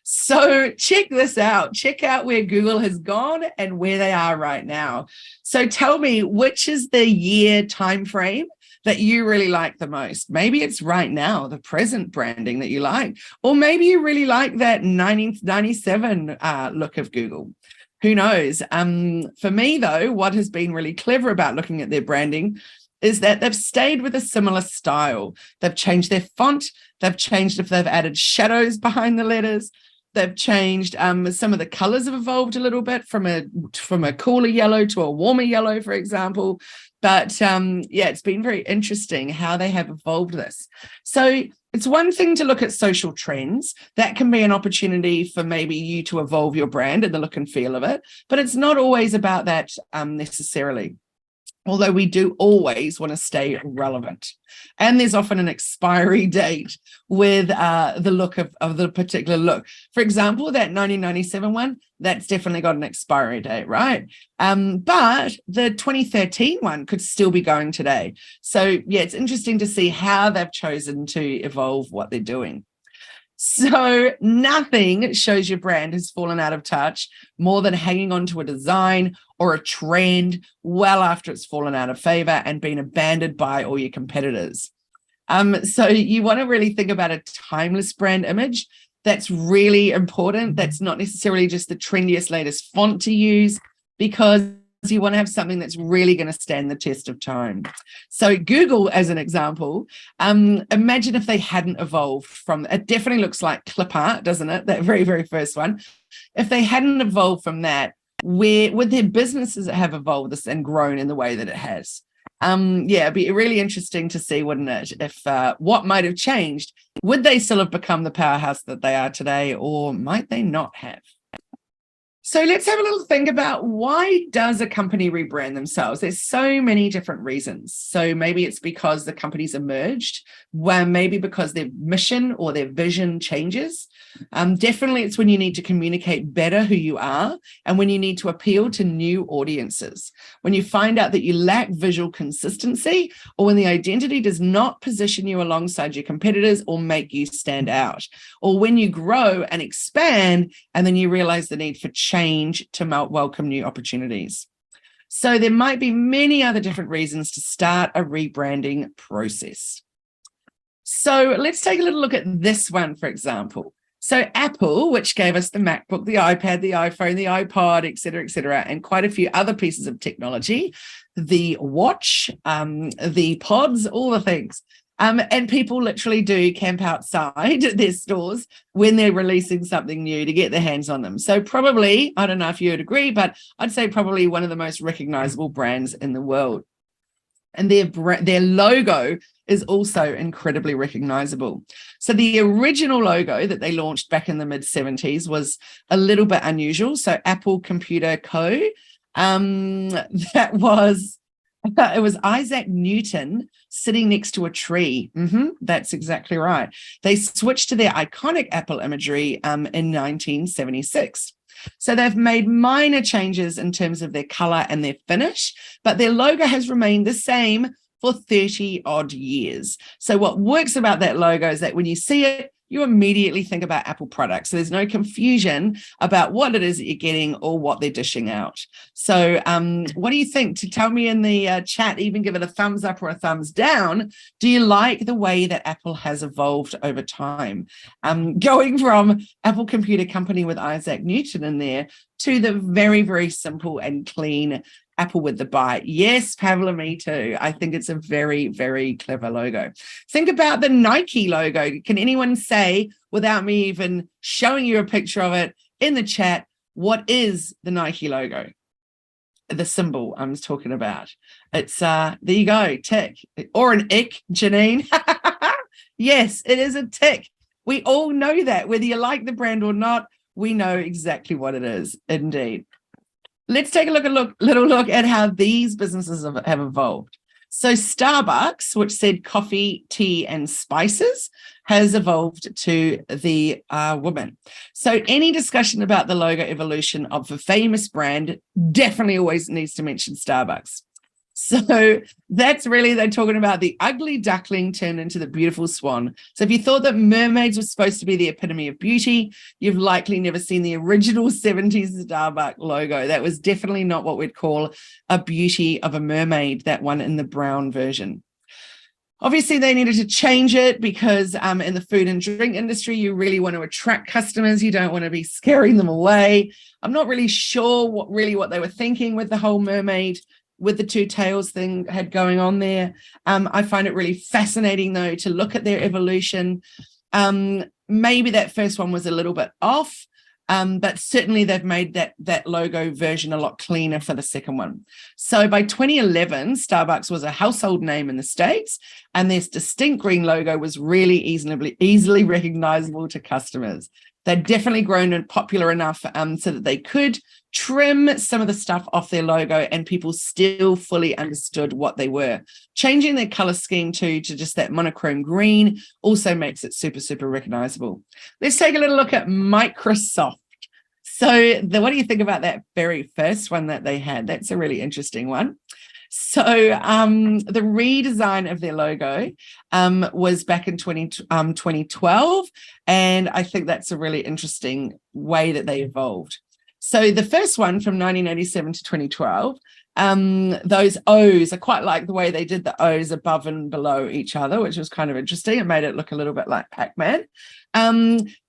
So check this out. Check out where Google has gone and where they are right now. So tell me, which is the year time frame that you really like the most? Maybe it's right now, the present branding that you like, or maybe you really like that 1997 look of Google. Who knows? For me, though, what has been really clever about looking at their branding is that they've stayed with a similar style. They've changed their font. They've changed if they've added shadows behind the letters. They've changed some of the colors have evolved a little bit from a cooler yellow to a warmer yellow, for example. But yeah, it's been very interesting how they have evolved this. So it's one thing to look at social trends. That can be an opportunity for maybe you to evolve your brand and the look and feel of it. But it's not always about that necessarily. Although we do always want to stay relevant. And there's often an expiry date with the look of the particular look. For example, that 1997 one, that's definitely got an expiry date, right? But the 2013 one could still be going today. So yeah, it's interesting to see how they've chosen to evolve what they're doing. So nothing shows your brand has fallen out of touch more than hanging on to a design or a trend well after it's fallen out of favor and been abandoned by all your competitors. So you want to really think about a timeless brand image. That's really important. That's not necessarily just the trendiest, latest font to use, because you want to have something that's really going to stand the test of time. So Google, as an example, imagine if they hadn't evolved from, it definitely looks like clip art, doesn't it? That very, very first one. If they hadn't evolved from that, where would their businesses have evolved this and grown in the way that it has? Yeah, it'd be really interesting to see, wouldn't it? If what might have changed, would they still have become the powerhouse that they are today, or might they not have? So let's have a little think about, why does a company rebrand themselves? There's so many different reasons. So maybe it's because the company's emerged, well, maybe because their mission or their vision changes. Definitely it's when you need to communicate better who you are and when you need to appeal to new audiences. When you find out that you lack visual consistency, or when the identity does not position you alongside your competitors or make you stand out, or when you grow and expand and then you realize the need for change to welcome new opportunities. So there might be many other different reasons to start a rebranding process. So let's take a little look at this one, for example. So Apple, which gave us the MacBook, the iPad, the iPhone, the iPod, et cetera, and quite a few other pieces of technology, the watch, the pods, all the things. And people literally do camp outside their stores when they're releasing something new to get their hands on them. So probably, I don't know if you would agree, but I'd say probably one of the most recognizable brands in the world. And their logo is also incredibly recognizable. So the original logo that they launched back in the mid-70s was a little bit unusual. So Apple Computer Co. That was it was Isaac Newton sitting next to a tree. That's exactly right. They switched to their iconic Apple imagery in 1976. So they've made minor changes in terms of their color and their finish, but their logo has remained the same for 30 odd years. So what works about that logo is that when you see it, you immediately think about Apple products. So there's no confusion about what it is that you're getting or what they're dishing out. So what do you think? To tell me in the chat, even give it a thumbs up or a thumbs down. Do you like the way that Apple has evolved over time? Going from Apple Computer Company with Isaac Newton in there to the very, very simple and clean Apple with the bite. Yes, Pavla, me too. I think it's a very, very clever logo. Think about the Nike logo. Can anyone say, without me even showing you a picture of it in the chat, what is the Nike logo? The symbol I'm talking about. It's, there you go, tick. Or an ick, Janine. Yes, it is a tick. We all know that. Whether you like the brand or not, we know exactly what it is, indeed. Let's take a little look at how these businesses have evolved. So Starbucks, which said coffee, tea, and spices, has evolved to the woman. So any discussion about the logo evolution of a famous brand definitely always needs to mention Starbucks. So that's really, they're talking about the ugly duckling turned into the beautiful swan. So if you thought that mermaids were supposed to be the epitome of beauty, you've likely never seen the original 70s Starbucks logo. That was definitely not what we'd call a beauty of a mermaid, that one in the brown version. Obviously, they needed to change it because in the food and drink industry, you really want to attract customers. You don't want to be scaring them away. I'm not really sure what they were thinking with the whole mermaid with the two tails thing had going on there. I find it really fascinating, though, to look at their evolution. Maybe that first one was a little bit off, but certainly they've made that logo version a lot cleaner for the second one. So by 2011, Starbucks was a household name in the States, and this distinct green logo was really easily recognizable to customers. They'd definitely grown and popular enough so that they could trim some of the stuff off their logo and people still fully understood what they were. Changing their color scheme to just that monochrome green also makes it super, super recognizable. Let's take a little look at Microsoft. So what do you think about that very first one that they had? That's a really interesting one. So the redesign of their logo was back in 2012, and I think that's a really interesting way that they evolved. So the first one from 1987 to 2012, those O's, I quite like the way they did the O's above and below each other, which was kind of interesting. It made it look a little bit like Pac-Man.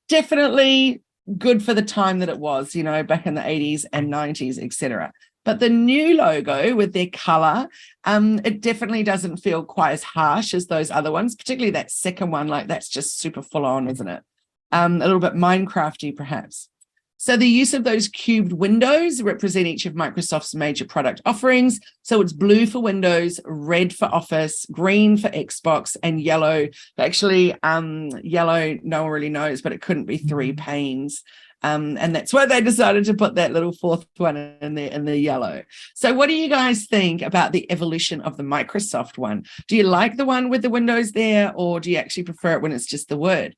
Definitely good for the time that it was, back in the 80s and 90s, etc. But the new logo with their color, it definitely doesn't feel quite as harsh as those other ones, particularly that second one. Like, that's just super full on, isn't it? A little bit Minecrafty, perhaps. So the use of those cubed windows represent each of Microsoft's major product offerings. So it's blue for Windows, red for Office, green for Xbox, and yellow. Actually, yellow, no one really knows, but it couldn't be 3 panes. And that's why they decided to put that little fourth one in there in the yellow. So what do you guys think about the evolution of the Microsoft one? Do you like the one with the windows there, or do you actually prefer it when it's just the word?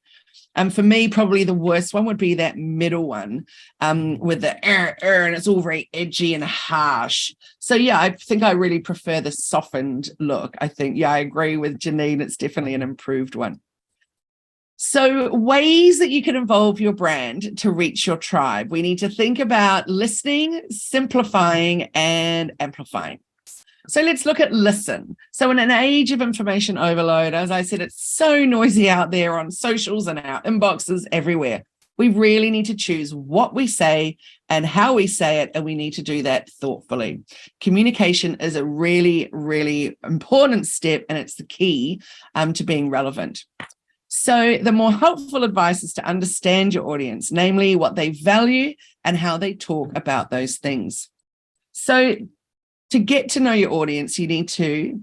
For me, probably the worst one would be that middle one with the and it's all very edgy and harsh. So yeah, I think I really prefer the softened look. I think, I agree with Janine. It's definitely an improved one. So ways that you can evolve your brand to reach your tribe. We need to think about listening, simplifying, and amplifying. So let's look at listen. So in an age of information overload, as I said, it's so noisy out there on socials and our inboxes everywhere. We really need to choose what we say and how we say it, and we need to do that thoughtfully. Communication is a really, really important step, and it's the key to being relevant. So the more helpful advice is to understand your audience, namely what they value and how they talk about those things. So to get to know your audience, you need to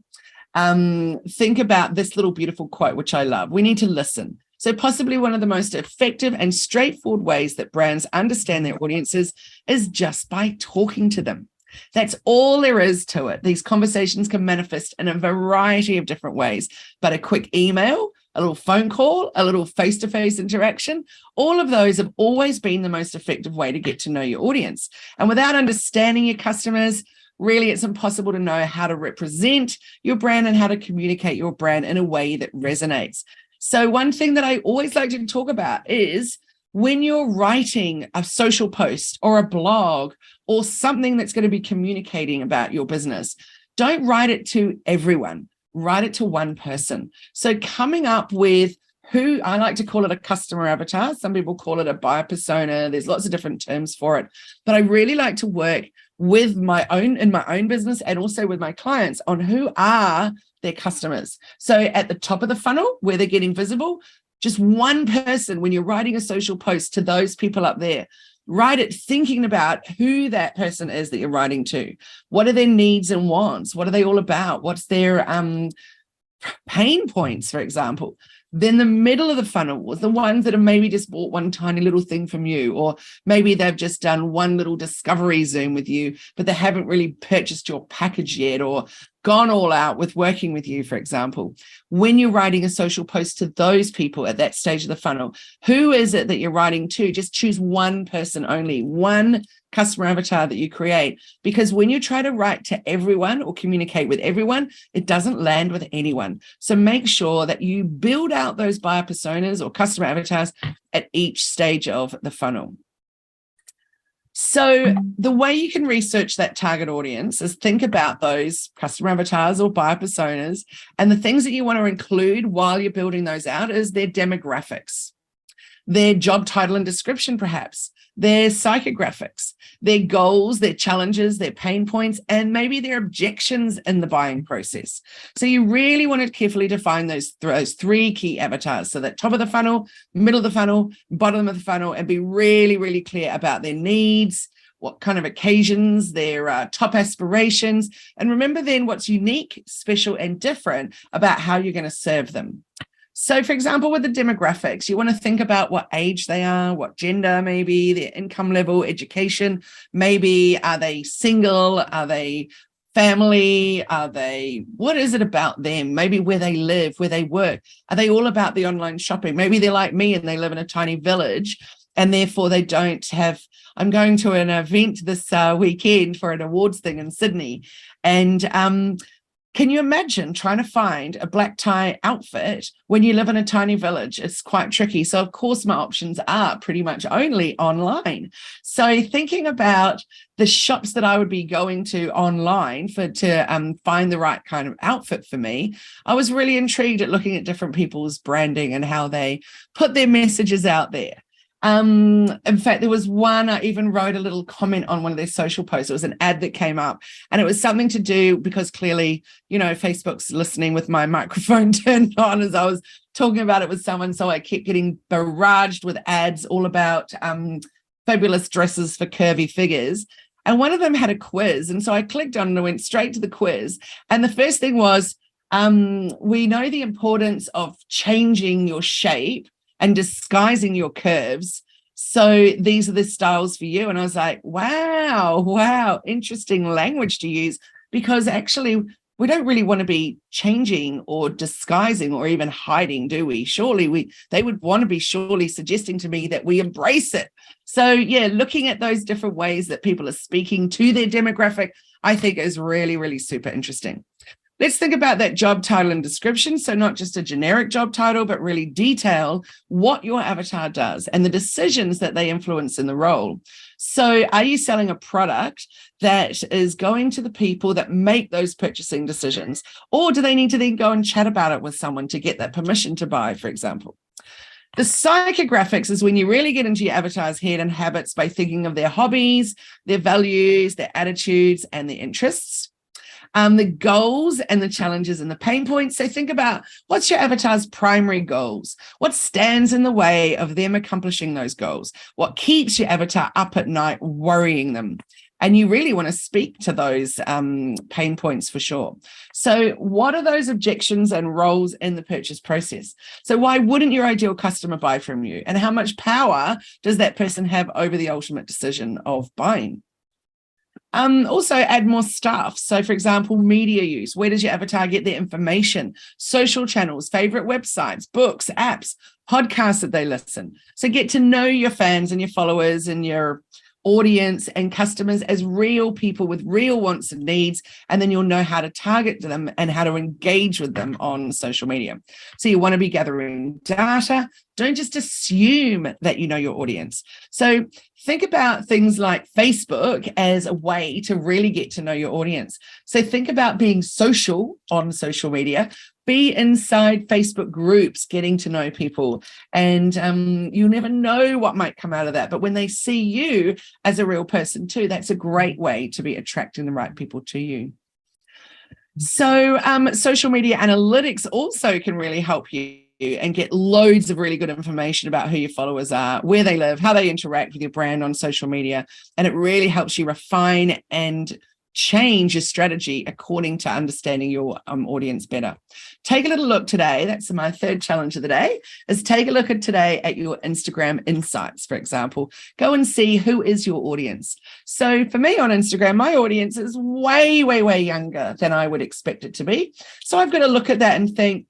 think about this little beautiful quote, which I love. We need to listen. So possibly one of the most effective and straightforward ways that brands understand their audiences is just by talking to them. That's all there is to it. These conversations can manifest in a variety of different ways, but a quick email, a little phone call, a little face-to-face interaction, all of those have always been the most effective way to get to know your audience. And without understanding your customers, really, it's impossible to know how to represent your brand and how to communicate your brand in a way that resonates. So one thing that I always like to talk about is when you're writing a social post or a blog or something that's going to be communicating about your business, don't write it to everyone. Write it to one person. So coming up with who, I like to call it a customer avatar. Some people call it a buyer persona. There's lots of different terms for it. But I really like to work with in my own business and also with my clients on who are their customers. So at the top of the funnel, where they're getting visible, just one person, when you're writing a social post to those people up there, write it thinking about who that person is that you're writing to. What are their needs and wants? What are they all about? What's their pain points, for example? Then the middle of the funnel was the ones that have maybe just bought one tiny little thing from you, or maybe they've just done one little discovery Zoom with you, but they haven't really purchased your package yet or gone all out with working with you, for example. When you're writing a social post to those people at that stage of the funnel, who is it that you're writing to? Just choose one person only, one customer avatar that you create, because when you try to write to everyone or communicate with everyone, it doesn't land with anyone. So make sure that you build out those buyer personas or customer avatars at each stage of the funnel. So the way you can research that target audience is think about those customer avatars or buyer personas, and the things that you want to include while you're building those out is their demographics, their job title and description, perhaps, their psychographics, their goals, their challenges, their pain points, and maybe their objections in the buying process. So you really want to carefully define those three key avatars. So that top of the funnel, middle of the funnel, bottom of the funnel, and be really, really clear about their needs, what kind of occasions, their top aspirations, and remember then what's unique, special, and different about how you're going to serve them. So, for example, with the demographics, you want to think about what age they are, what gender, maybe their income level, education, maybe are they single, are they family, what is it about them? Maybe where they live, where they work. Are they all about the online shopping? Maybe they're like me and they live in a tiny village and therefore they don't have, I'm going to an event this weekend for an awards thing in Sydney. And can you imagine trying to find a black tie outfit when you live in a tiny village? It's quite tricky. So, of course, my options are pretty much only online. So thinking about the shops that I would be going to online to find the right kind of outfit for me, I was really intrigued at looking at different people's branding and how they put their messages out there. In fact, there was one, I even wrote a little comment on one of their social posts. It was an ad that came up and it was something to do because clearly, you know, Facebook's listening with my microphone turned on as I was talking about it with someone. So I kept getting barraged with ads all about fabulous dresses for curvy figures. And one of them had a quiz. And so I clicked on it and went straight to the quiz. And the first thing was, we know the importance of changing your shape and disguising your curves. So these are the styles for you. And I was like, wow, interesting language to use, because actually we don't really want to be changing or disguising or even hiding, do we? Surely they would want to be surely suggesting to me that we embrace it. So yeah, looking at those different ways that people are speaking to their demographic, I think is really, really super interesting. Let's think about that job title and description. So not just a generic job title, but really detail what your avatar does and the decisions that they influence in the role. So are you selling a product that is going to the people that make those purchasing decisions? Or do they need to then go and chat about it with someone to get that permission to buy, for example? The psychographics is when you really get into your avatar's head and habits by thinking of their hobbies, their values, their attitudes, and their interests. The goals and the challenges and the pain points. So think about, what's your avatar's primary goals? What stands in the way of them accomplishing those goals? What keeps your avatar up at night worrying them? And you really want to speak to those pain points for sure. So what are those objections and roles in the purchase process? So why wouldn't your ideal customer buy from you? And how much power does that person have over the ultimate decision of buying? Also add more stuff. So for example, media use. Where does your avatar get their information? Social channels, favorite websites, books, apps, podcasts that they listen. So get to know your fans and your followers and your audience and customers as real people with real wants and needs, and then you'll know how to target them and how to engage with them on social media. So you want to be gathering data. Don't just assume that you know your audience. So think about things like Facebook as a way to really get to know your audience. So think about being social on social media. Be inside Facebook groups, getting to know people, and you never know what might come out of that. But when they see you as a real person too, that's a great way to be attracting the right people to you. So social media analytics also can really help you and get loads of really good information about who your followers are, where they live, how they interact with your brand on social media. And it really helps you refine and change your strategy according to understanding your audience better. Take a little look today. That's my third challenge of the day, is take a look at today at your Instagram insights, for example. Go and see who is your audience. So for me on Instagram, my audience is way, way, way younger than I would expect it to be. So I've got to look at that and think,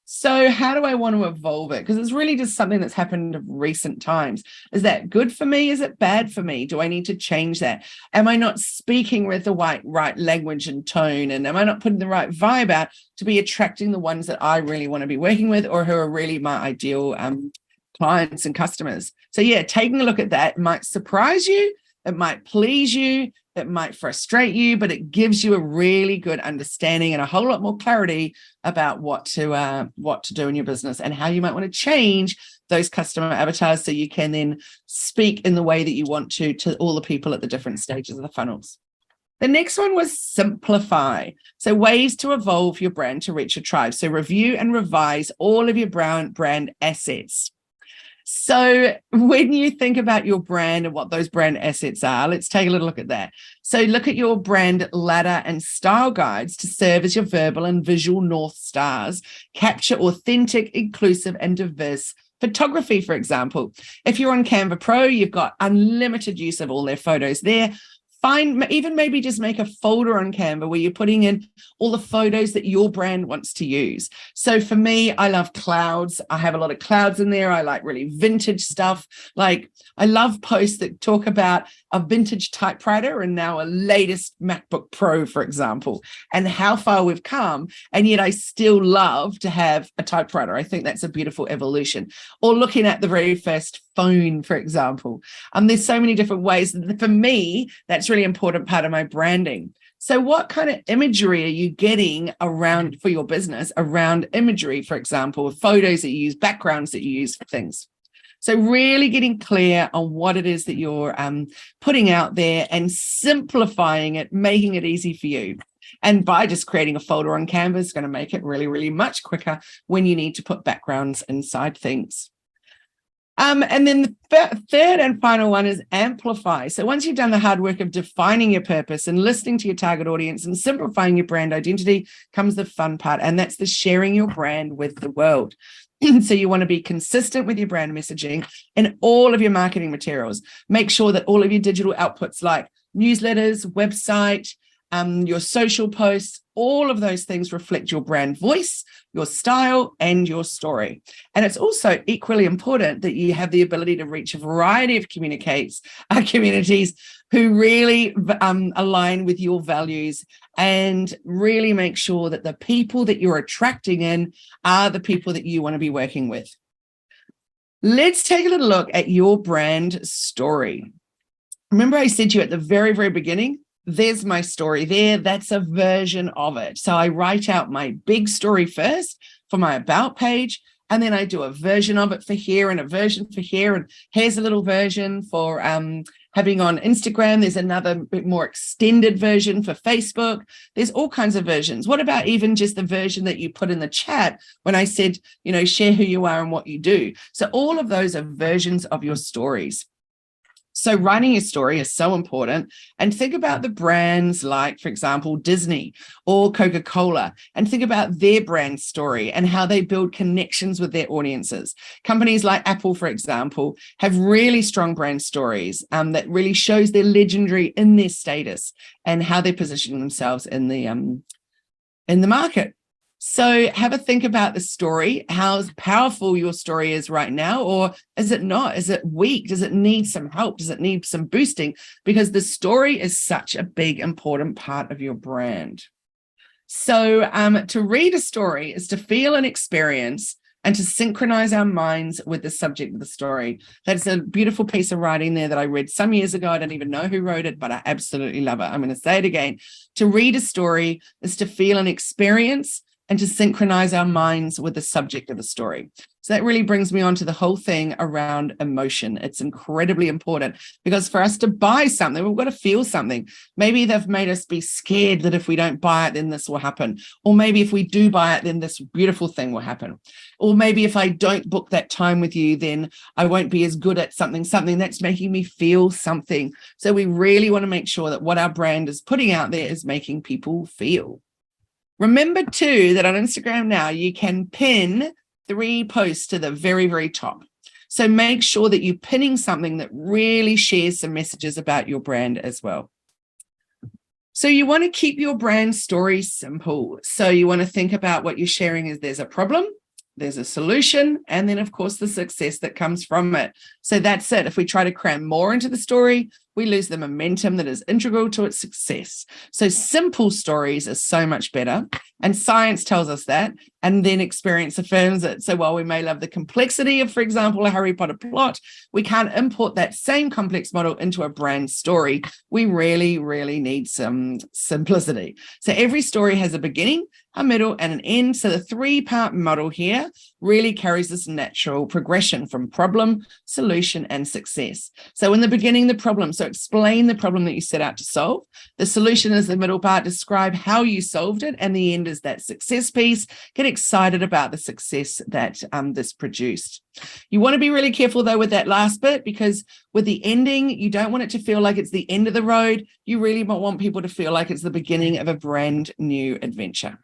so how do I want to evolve it? Because it's really just something that's happened of recent times. Is that good for me? Is it bad for me? Do I need to change that? Am I not speaking with the right language and tone? And am I not putting the right vibe out to be attracting the ones that I really want to be working with, or who are really my ideal clients and customers? So yeah, taking a look at that might surprise you. It might please you. It might frustrate you, but it gives you a really good understanding and a whole lot more clarity about what to do in your business and how you might want to change those customer avatars so you can then speak in the way that you want to all the people at the different stages of the funnels. The next one was simplify. So ways to evolve your brand to reach your tribe. So review and revise all of your brand assets. So when you think about your brand and what those brand assets are, let's take a little look at that. So look at your brand ladder and style guides to serve as your verbal and visual North Stars. Capture authentic, inclusive, and diverse photography, for example. If you're on Canva Pro, you've got unlimited use of all their photos there. Even maybe just make a folder on Canva where you're putting in all the photos that your brand wants to use. So for me, I love clouds. I have a lot of clouds in there. I like really vintage stuff. Like I love posts that talk about a vintage typewriter and now a latest MacBook Pro, for example, and how far we've come. And yet I still love to have a typewriter. I think that's a beautiful evolution. Or looking at the very first phone, for example. There's so many different ways. For me, that's really important part of my branding. So what kind of imagery are you getting around for your business, around imagery, for example, photos that you use, backgrounds that you use for things? So really getting clear on what it is that you're putting out there and simplifying it, making it easy for you. And by just creating a folder on Canva is going to make it really, really much quicker when you need to put backgrounds inside things. And then the third and final one is amplify. So once you've done the hard work of defining your purpose and listening to your target audience and simplifying your brand identity, comes the fun part, and that's the sharing your brand with the world. So you want to be consistent with your brand messaging in all of your marketing materials. Make sure that all of your digital outputs like newsletters, website, your social posts, all of those things reflect your brand voice, your style, and your story. And it's also equally important that you have the ability to reach a variety of communities who really align with your values and really make sure that the people that you're attracting in are the people that you want to be working with. Let's take a little look at your brand story. Remember I said to you at the very, very beginning, there's my story there. That's a version of it. So I write out my big story first for my about page, And then I do a version of it for here and a version for here. And here's a little version for having on Instagram. There's another bit more extended version for Facebook. There's all kinds of versions. What about even just the version that you put in the chat when I said, share who you are and what you do? So all of those are versions of your stories. So writing your story is so important. And think about the brands like, for example, Disney or Coca-Cola, and think about their brand story and how they build connections with their audiences. Companies like Apple, for example, have really strong brand stories that really shows they're legendary in their status and how they're positioning themselves in the market. So have a think about the story, how powerful your story is right now, or is it not? Is it weak? Does it need some help? Does it need some boosting? Because the story is such a big, important part of your brand. So to read a story is to feel and experience and to synchronize our minds with the subject of the story. That's a beautiful piece of writing there that I read some years ago. I don't even know who wrote it, but I absolutely love it. I'm going to say it again. To read a story is to feel and experience and to synchronize our minds with the subject of the story. So that really brings me on to the whole thing around emotion. It's incredibly important because for us to buy something, we've got to feel something. Maybe they've made us be scared that if we don't buy it, then this will happen. Or maybe if we do buy it, then this beautiful thing will happen. Or maybe if I don't book that time with you, then I won't be as good at something that's making me feel something. So we really want to make sure that what our brand is putting out there is making people feel. Remember too that on Instagram now you can pin 3 posts to the very, very top. So make sure that you're pinning something that really shares some messages about your brand as well. So you want to keep your brand story simple. So you want to think about what you're sharing is there's a problem, there's a solution, and then of course the success that comes from it. So that's it. If we try to cram more into the story, we lose the momentum that is integral to its success. So simple stories are so much better. And science tells us that, and then experience affirms it. So while we may love the complexity of, for example, a Harry Potter plot, we can't import that same complex model into a brand story. We really, really need some simplicity. So every story has a beginning, a middle, and an end. So the 3-part model here really carries this natural progression from problem, solution, and success. So in the beginning, the problem. So explain the problem that you set out to solve. The solution is the middle part, describe how you solved it. And the end is that success piece. Get excited about the success that this produced. You want to be really careful though with that last bit, because with the ending, you don't want it to feel like it's the end of the road. You really want people to feel like it's the beginning of a brand new adventure.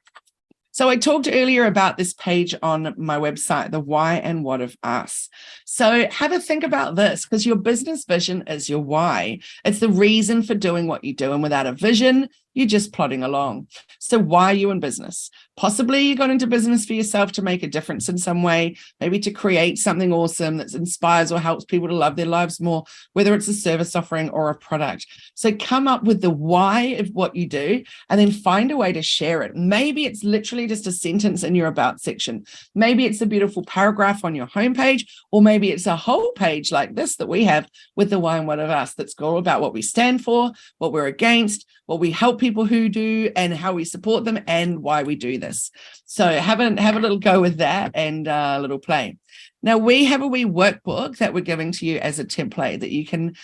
So I talked earlier about this page on my website, the why and what of us. So have a think about this, because your business vision is your why. It's the reason for doing what you do. And without a vision, you're just plodding along. So why are you in business? Possibly you got into business for yourself to make a difference in some way, maybe to create something awesome that inspires or helps people to love their lives more, whether it's a service offering or a product. So come up with the why of what you do and then find a way to share it. Maybe it's literally just a sentence in your about section. Maybe it's a beautiful paragraph on your homepage, or maybe it's a whole page like this that we have with the why and what of us that's all about what we stand for, what we're against, what we help people who do, and how we support them, and why we do this. So have a little go with that and a little play. Now we have a wee workbook that we're giving to you as a template that you can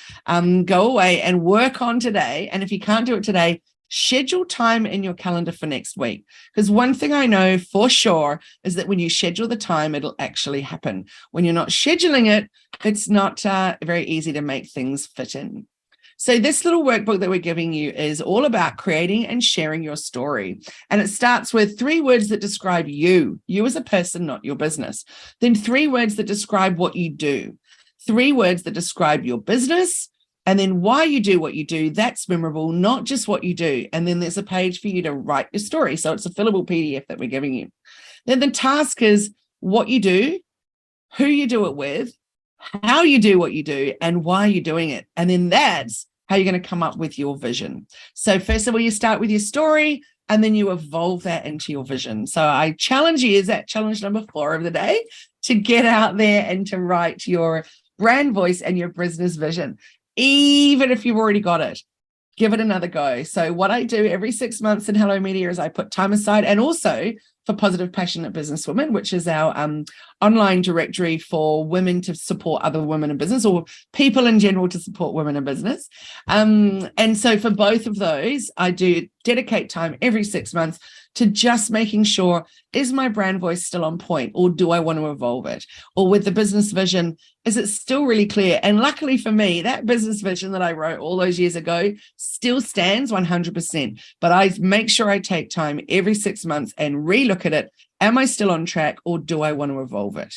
go away and work on today. And if you can't do it today, schedule time in your calendar for next week. Because one thing I know for sure is that when you schedule the time, it'll actually happen. When you're not scheduling it, it's not very easy to make things fit in. So this little workbook that we're giving you is all about creating and sharing your story. And it starts with 3 words that describe you as a person, not your business. Then 3 words that describe what you do. 3 words that describe your business. And then why you do what you do. That's memorable, not just what you do. And then there's a page for you to write your story. So it's a fillable PDF that we're giving you. Then the task is what you do, who you do it with, how you do what you do, and why you're doing it. And then that's how you're going to come up with your vision. So first of all, you start with your story and then you evolve that into your vision. So I challenge you, is that challenge number 4 of the day, to get out there and to write your brand voice and your business vision. Even if you've already got it, give it another go. So what I do every 6 months in Hello Media is I put time aside, and also for Positive Passionate Businesswomen, which is our online directory for women to support other women in business, or people in general to support women in business. And so for both of those, I do dedicate time every 6 months to just making sure, is my brand voice still on point, or do I want to evolve it? Or with the business vision, is it still really clear? And luckily for me, that business vision that I wrote all those years ago still stands 100%. But I make sure I take time every 6 months and relook at it. Am I still on track, or do I want to evolve it?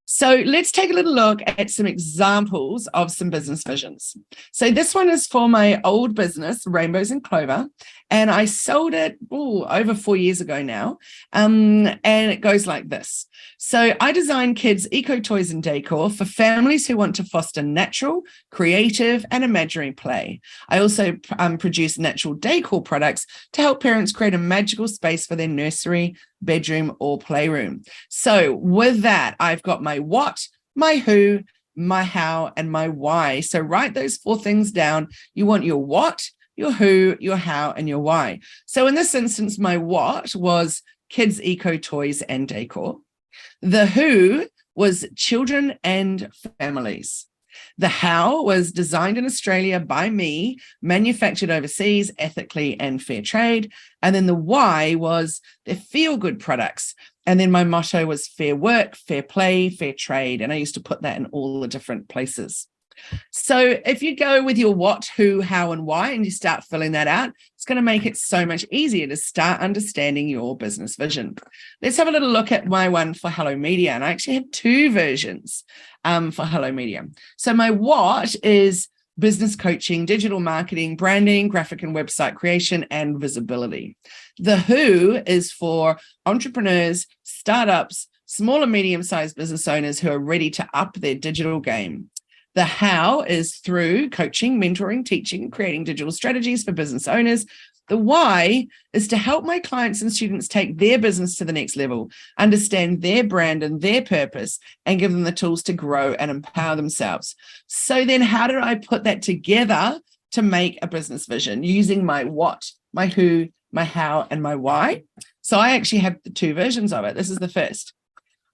So let's take a little look at some examples of some business visions. So this one is for my old business, Rainbows and Clover, and I sold it over 4 years ago now, and it goes like this. So I design kids' eco toys and decor for families who want to foster natural, creative, and imaginary play. I also produce natural decor products to help parents create a magical space for their nursery, bedroom, or playroom. So with that, I've got my what, my who, my how, and my why. So write those 4 things down. You want your what, your who, your how, and your why. So in this instance, my what was kids' eco toys and decor. The who was children and families. The how was designed in Australia by me, manufactured overseas, ethically and fair trade. And then the why was the feel-good products. And then my motto was fair work, fair play, fair trade. And I used to put that in all the different places. So if you go with your what, who, how, and why, and you start filling that out, it's going to make it so much easier to start understanding your business vision. Let's have a little look at my one for Hello Media. And I actually have 2 versions for Hello Media. So my what is business coaching, digital marketing, branding, graphic and website creation, and visibility. The who is for entrepreneurs, startups, small and medium-sized business owners who are ready to up their digital game. The how is through coaching, mentoring, teaching, creating digital strategies for business owners. The why is to help my clients and students take their business to the next level, understand their brand and their purpose, and give them the tools to grow and empower themselves. So then how did I put that together to make a business vision using my what, my who, my how, and my why? So I actually have the 2 versions of it. This is the first.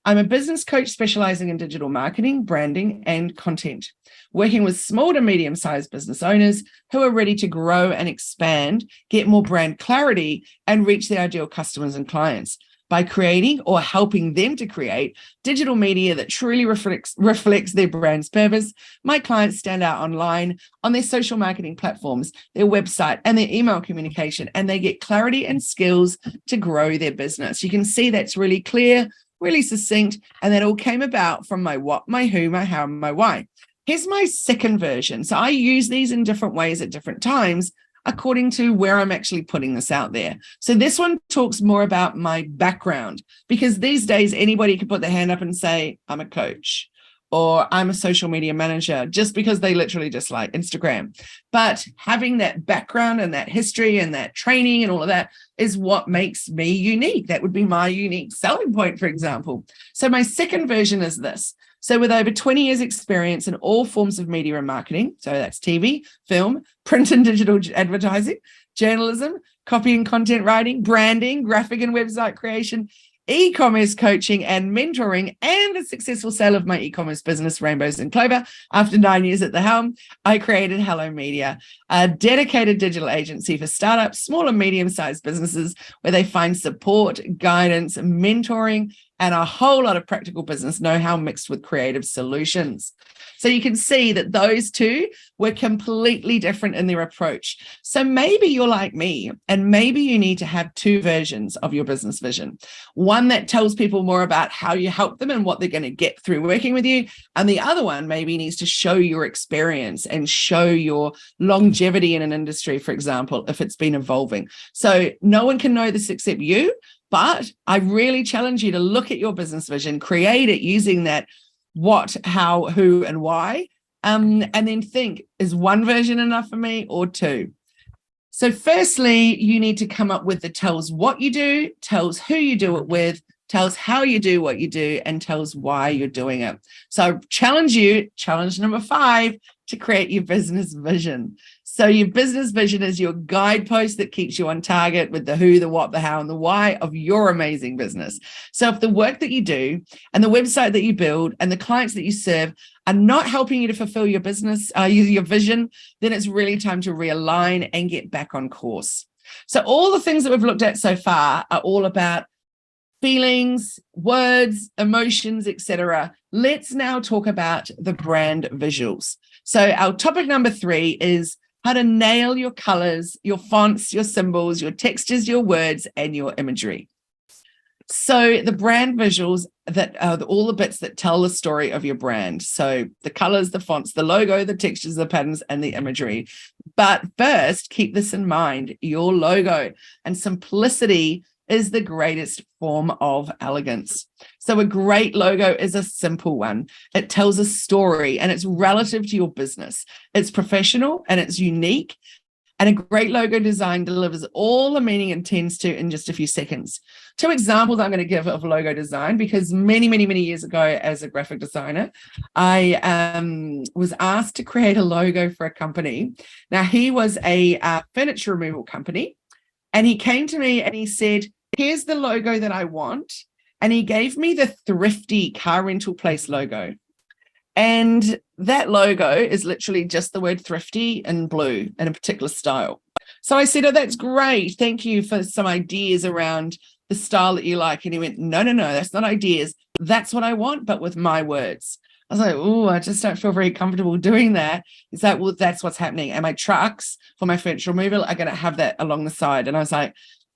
I'm a business coach specializing in digital marketing, branding, and content, working with small to medium-sized business owners who are ready to grow and expand, get more brand clarity, and reach their ideal customers and clients by creating or helping them to create digital media that truly reflects their brand's purpose. My clients stand out online on their social marketing platforms, their website, and their email communication, and they get clarity and skills to grow their business. You can see that's really clear, really succinct, and that all came about from my what, my who, my how, and my why. Here's my second version. So I use these in different ways at different times according to where I'm actually putting this out there. So this one talks more about my background, because these days anybody can put their hand up and say, I'm a coach, or I'm a social media manager, just because they literally just like Instagram. But having that background and that history and that training and all of that is what makes me unique. That would be my unique selling point, for example. So my second version is this. So with over 20 years experience in all forms of media and marketing, so that's TV, film, print and digital advertising, journalism, copy and content writing, branding, graphic and website creation, e-commerce coaching and mentoring, and the successful sale of my e-commerce business, Rainbows and Clover. After 9 years at the helm, I created Hello Media, a dedicated digital agency for startups, small and medium-sized businesses, where they find support, guidance, mentoring, and a whole lot of practical business know-how mixed with creative solutions. So you can see that those 2 were completely different in their approach. So maybe you're like me, and maybe you need to have 2 versions of your business vision. One that tells people more about how you help them and what they're going to get through working with you. And the other one maybe needs to show your experience and show your longevity in an industry, for example, if it's been evolving. So no one can know this except you. But I really challenge you to look at your business vision, create it using that what, how, who, and why, and then think, is 1 version enough for me or 2? So firstly, you need to come up with the tells what you do, tells who you do it with, tells how you do what you do, and tells why you're doing it. So challenge number 5, to create your business vision. So your business vision is your guidepost that keeps you on target with the who, the what, the how, and the why of your amazing business. So if the work that you do and the website that you build and the clients that you serve are not helping you to fulfill your business, your vision, then it's really time to realign and get back on course. So all the things that we've looked at so far are all about feelings, words, emotions, etc. Let's now talk about the brand visuals. So our topic number 3 is how to nail your colors, your fonts, your symbols, your textures, your words, and your imagery. So the brand visuals that are all the bits that tell the story of your brand. So the colors, the fonts, the logo, the textures, the patterns, and the imagery. But first, keep this in mind, your logo and simplicity is the greatest form of elegance. So a great logo is a simple one. It tells a story and it's relative to your business. It's professional and it's unique. And a great logo design delivers all the meaning it intends to in just a few seconds. 2 examples I'm going to give of logo design, because many, many, many years ago as a graphic designer, I was asked to create a logo for a company. Now, he was a furniture removal company, and he came to me and he said, here's the logo that I want. And he gave me the Thrifty car rental place logo. And that logo is literally just the word thrifty in blue in a particular style. So I said, oh, that's great. Thank you for some ideas around the style that you like. And he went, no, that's not ideas. That's what I want, but with my words. I was like, oh, I just don't feel very comfortable doing that. He's like, well, that's what's happening. And my trucks for my furniture removal are going to have that along the side. And I was like,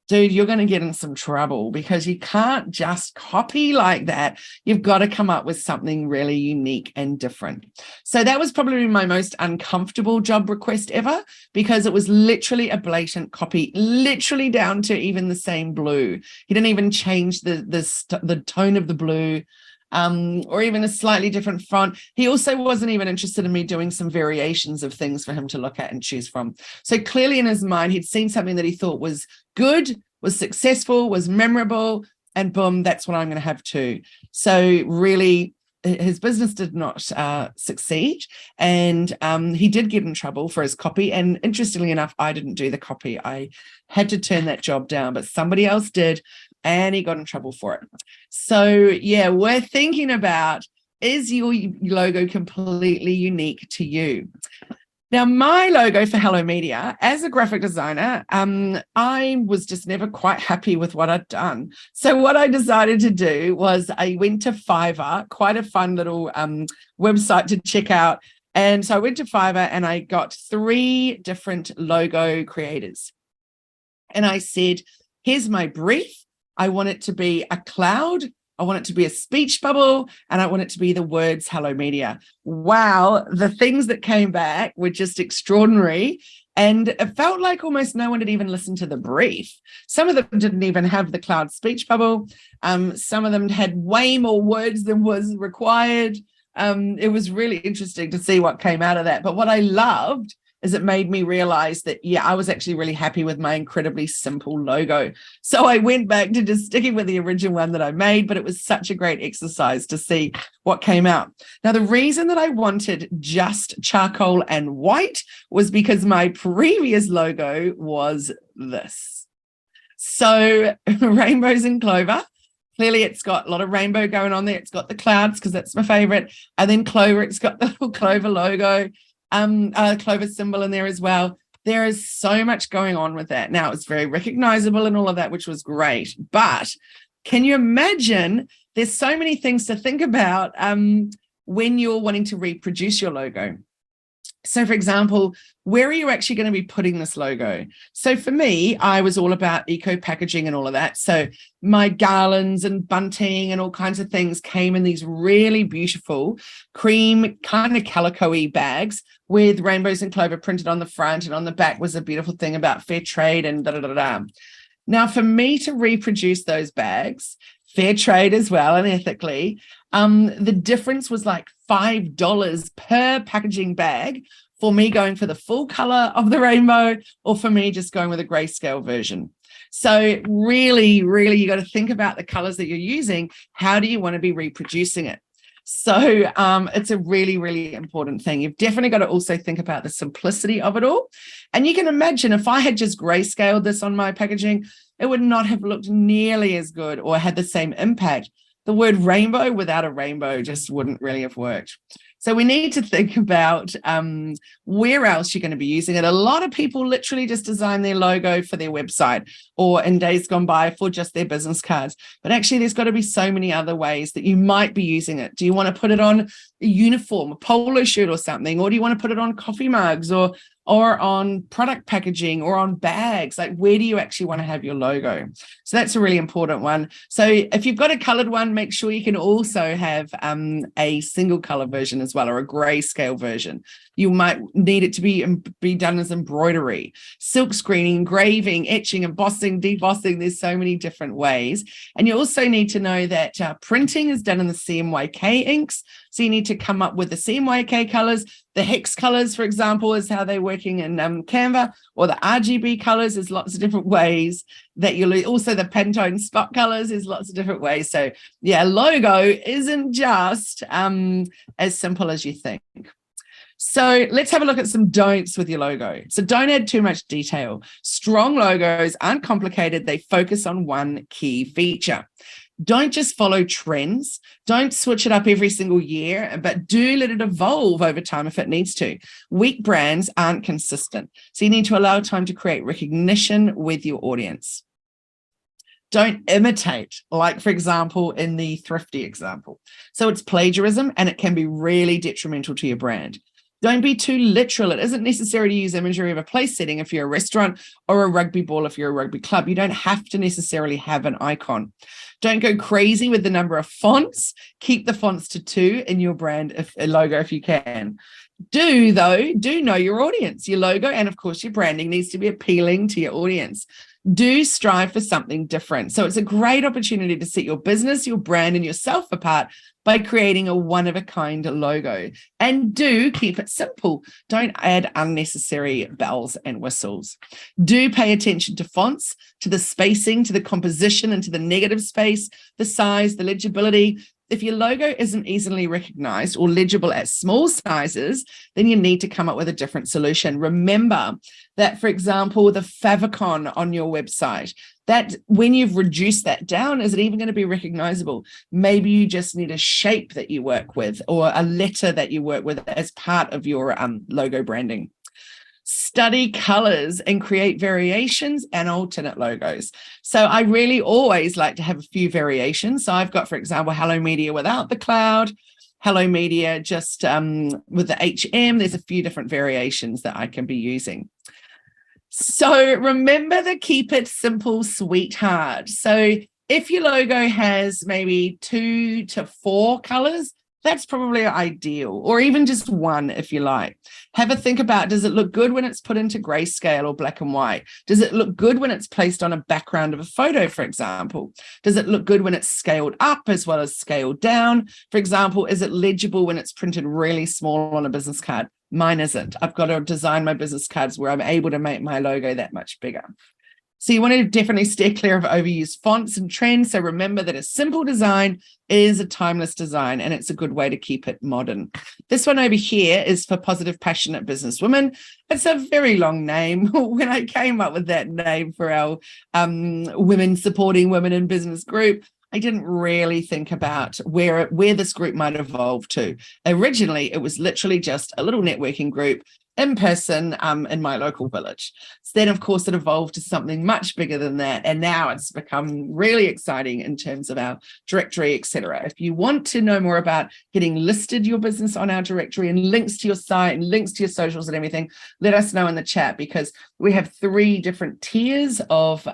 dude, you're going to get in some trouble because you can't just copy like that. You've got to come up with something really unique and different. So that was probably my most uncomfortable job request ever, because it was literally a blatant copy, literally down to even the same blue. He didn't even change the tone of the blue. Or even a slightly different font. He also wasn't even interested in me doing some variations of things for him to look at and choose from. So clearly in his mind, he'd seen something that he thought was good, was successful, was memorable, and boom, that's what I'm going to have too. So really, his business did not succeed, and he did get in trouble for his copy. And interestingly enough, I didn't do the copy. I had to turn that job down, but somebody else did, and he got in trouble for it. So yeah, we're thinking about, is your logo completely unique to you? Now, my logo for Hello Media, as a graphic designer, I was just never quite happy with what I'd done. So what I decided to do was I went to Fiverr, quite a fun little website to check out. And so I went to Fiverr and I got 3 different logo creators. And I said, here's my brief. I want it to be a cloud. I want it to be a speech bubble, and I want it to be the words Hello Media. Wow, the things that came back were just extraordinary. And it felt like almost no one had even listened to the brief. Some of them didn't even have the cloud speech bubble. Some of them had way more words than was required. It was really interesting to see what came out of that. But what I loved is it made me realize that, yeah, I was actually really happy with my incredibly simple logo. So I went back to just sticking with the original one that I made, but it was such a great exercise to see what came out. Now, the reason that I wanted just charcoal and white was because my previous logo was this. So rainbows and clover. Clearly, it's got a lot of rainbow going on there. It's got the clouds because that's my favorite. And then clover, it's got the little clover logo. Clover symbol in there as well. There is so much going on with that. Now, it's very recognizable and all of that, which was great. But can you imagine, there's so many things to think about when you're wanting to reproduce your logo. So, for example, where are you actually going to be putting this logo? So for me, I was all about eco packaging and all of that. So my garlands and bunting and all kinds of things came in these really beautiful cream kind of calico-y bags with rainbows and clover printed on the front, and on the back was a beautiful thing about fair trade and da-da-da-da. Now, for me to reproduce those bags, fair trade as well and ethically, the difference was like $5 per packaging bag for me going for the full color of the rainbow, or for me just going with a grayscale version. So really, really, you got to think about the colors that you're using. How do you want to be reproducing it? So it's a really, really important thing. You've definitely got to also think about the simplicity of it all. And you can imagine if I had just grayscaled this on my packaging, it would not have looked nearly as good or had the same impact. The word rainbow without a rainbow just wouldn't really have worked. So we need to think about where else you're going to be using it. A lot of people literally just design their logo for their website or in days gone by for just their business cards. But actually, there's got to be so many other ways that you might be using it. Do you want to put it on a uniform, a polo shirt or something? Or do you want to put it on coffee mugs or on product packaging or on bags? Like, where do you actually want to have your logo? So that's a really important one. So if you've got a colored one, make sure you can also have a single color version as well, or a grayscale version. You might need it to be done as embroidery, silk screening, engraving, etching, embossing, debossing. There's so many different ways. And you also need to know that printing is done in the CMYK inks. So you need to come up with the CMYK colors. The hex colors, for example, is how they're working in Canva, or the RGB colors. There's lots of different ways that you'll also the Pantone spot colors. There's lots of different ways. So yeah, logo isn't just as simple as you think. So let's have a look at some don'ts with your logo. So don't add too much detail. Strong logos aren't complicated. They focus on one key feature. Don't just follow trends. Don't switch it up every single year, but do let it evolve over time if it needs to. Weak brands aren't consistent. So you need to allow time to create recognition with your audience. Don't imitate, like, for example, in the thrifty example. So it's plagiarism and it can be really detrimental to your brand. Don't be too literal. It isn't necessary to use imagery of a place setting if you're a restaurant or a rugby ball if you're a rugby club. You don't have to necessarily have an icon. Don't go crazy with the number of fonts. Keep the fonts to 2 in your brand logo if you can. Do know your audience. Your logo and, of course, your branding needs to be appealing to your audience. Do strive for something different. So it's a great opportunity to set your business, your brand, and yourself apart by creating a one-of-a-kind logo. And do keep it simple. Don't add unnecessary bells and whistles. Do pay attention to fonts, to the spacing, to the composition, and to the negative space, the size, the legibility. If your logo isn't easily recognized or legible at small sizes, then you need to come up with a different solution. Remember that, for example, the favicon on your website, that when you've reduced that down, is it even going to be recognizable? Maybe you just need a shape that you work with or a letter that you work with as part of your logo branding. Study colors and create variations and alternate logos. So I really always like to have a few variations. So I've got, for example, Hello Media without the cloud, Hello Media just with the HM. There's a few different variations that I can be using. So remember to keep it simple, sweetheart. So if your logo has maybe 2 to 4 colors, that's probably ideal, or even just 1 if you like. Have a think about, does it look good when it's put into grayscale or black and white? Does it look good when it's placed on a background of a photo, for example? Does it look good when it's scaled up as well as scaled down? For example, is it legible when it's printed really small on a business card? Mine isn't. I've got to design my business cards where I'm able to make my logo that much bigger. So you want to definitely steer clear of overused fonts and trends. So remember that a simple design is a timeless design, and it's a good way to keep it modern. This one over here is for Positive Passionate Business Women. It's a very long name. When I came up with that name for our Women Supporting Women in Business group, I didn't really think about where this group might evolve to. Originally, it was literally just a little networking group in person in my local village. So then, of course, it evolved to something much bigger than that. And now it's become really exciting in terms of our directory, etc. If you want to know more about getting listed your business on our directory and links to your site and links to your socials and everything, let us know in the chat, because we have 3 different tiers of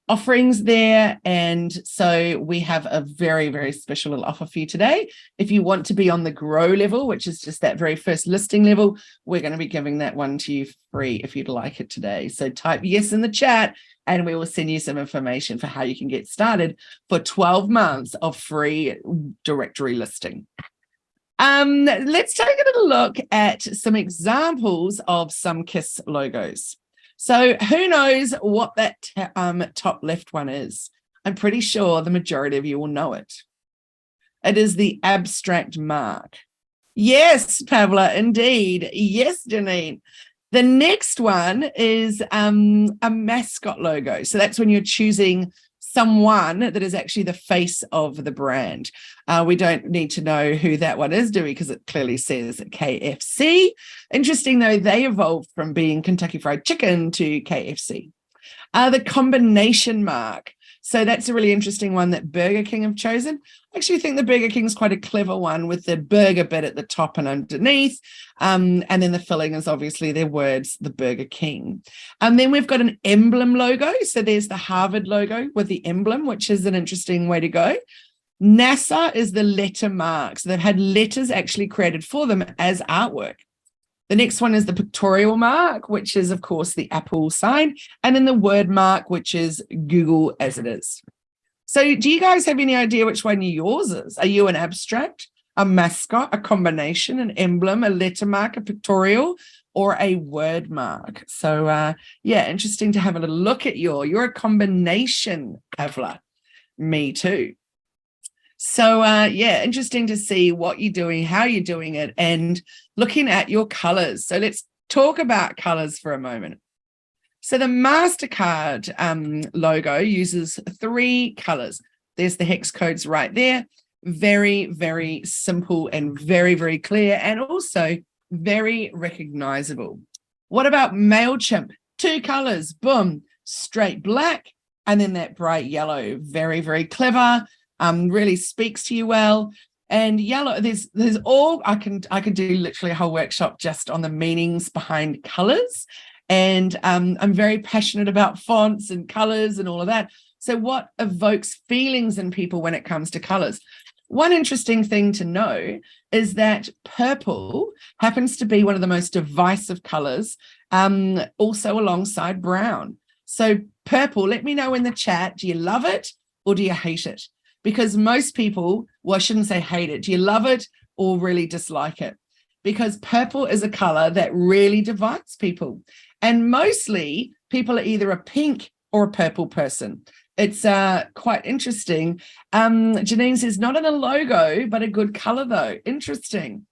offerings there. And so we have a very, very special little offer for you today. If you want to be on the grow level, which is just that very first listing level, we're going to be giving that one to you free if you'd like it today. So type yes in the chat and we will send you some information for how you can get started for 12 months of free directory listing. Let's take a little look at some examples of some KISS logos. So who knows what that top left one is? I'm pretty sure the majority of you will know it. It is the abstract mark. Yes, Pavla, indeed. Yes, Janine. The next one is a mascot logo. So that's when you're choosing someone that is actually the face of the brand. We don't need to know who that one is, do we? Because it clearly says KFC. Interesting, though, they evolved from being Kentucky Fried Chicken to KFC. The combination mark. So that's a really interesting one that Burger King have chosen. I actually think the Burger King is quite a clever one with the burger bit at the top and underneath. And then the filling is obviously their words, the Burger King. And then we've got an emblem logo. So there's the Harvard logo with the emblem, which is an interesting way to go. NASA is the letter mark. So they've had letters actually created for them as artwork. The next one is the pictorial mark, which is, of course, the Apple sign, and then the word mark, which is Google as it is. So do you guys have any idea which one yours is? Are you an abstract, a mascot, a combination, an emblem, a letter mark, a pictorial, or a word mark? So, yeah, interesting to have a little look at you're a combination, Pavla. Me too. So, yeah, interesting to see what you're doing, how you're doing it, and looking at your colors. So let's talk about colors for a moment. So the MasterCard logo uses 3 colors. There's the hex codes right there. Very, very simple and very, very clear, and also very recognizable. What about MailChimp? 2 colors, boom, straight black, and then that bright yellow. Very, very clever. Really speaks to you well. And yellow, there's all I can do literally a whole workshop just on the meanings behind colors. And I'm very passionate about fonts and colors and all of that. So what evokes feelings in people when it comes to colors? One interesting thing to know is that purple happens to be one of the most divisive colors, also alongside brown. So purple, let me know in the chat, do you love it or do you hate it? Because most people, well, I shouldn't say hate it. Do you love it or really dislike it? Because purple is a color that really divides people. And mostly people are either a pink or a purple person. It's quite interesting. Janine says, not in a logo, but a good color though. Interesting.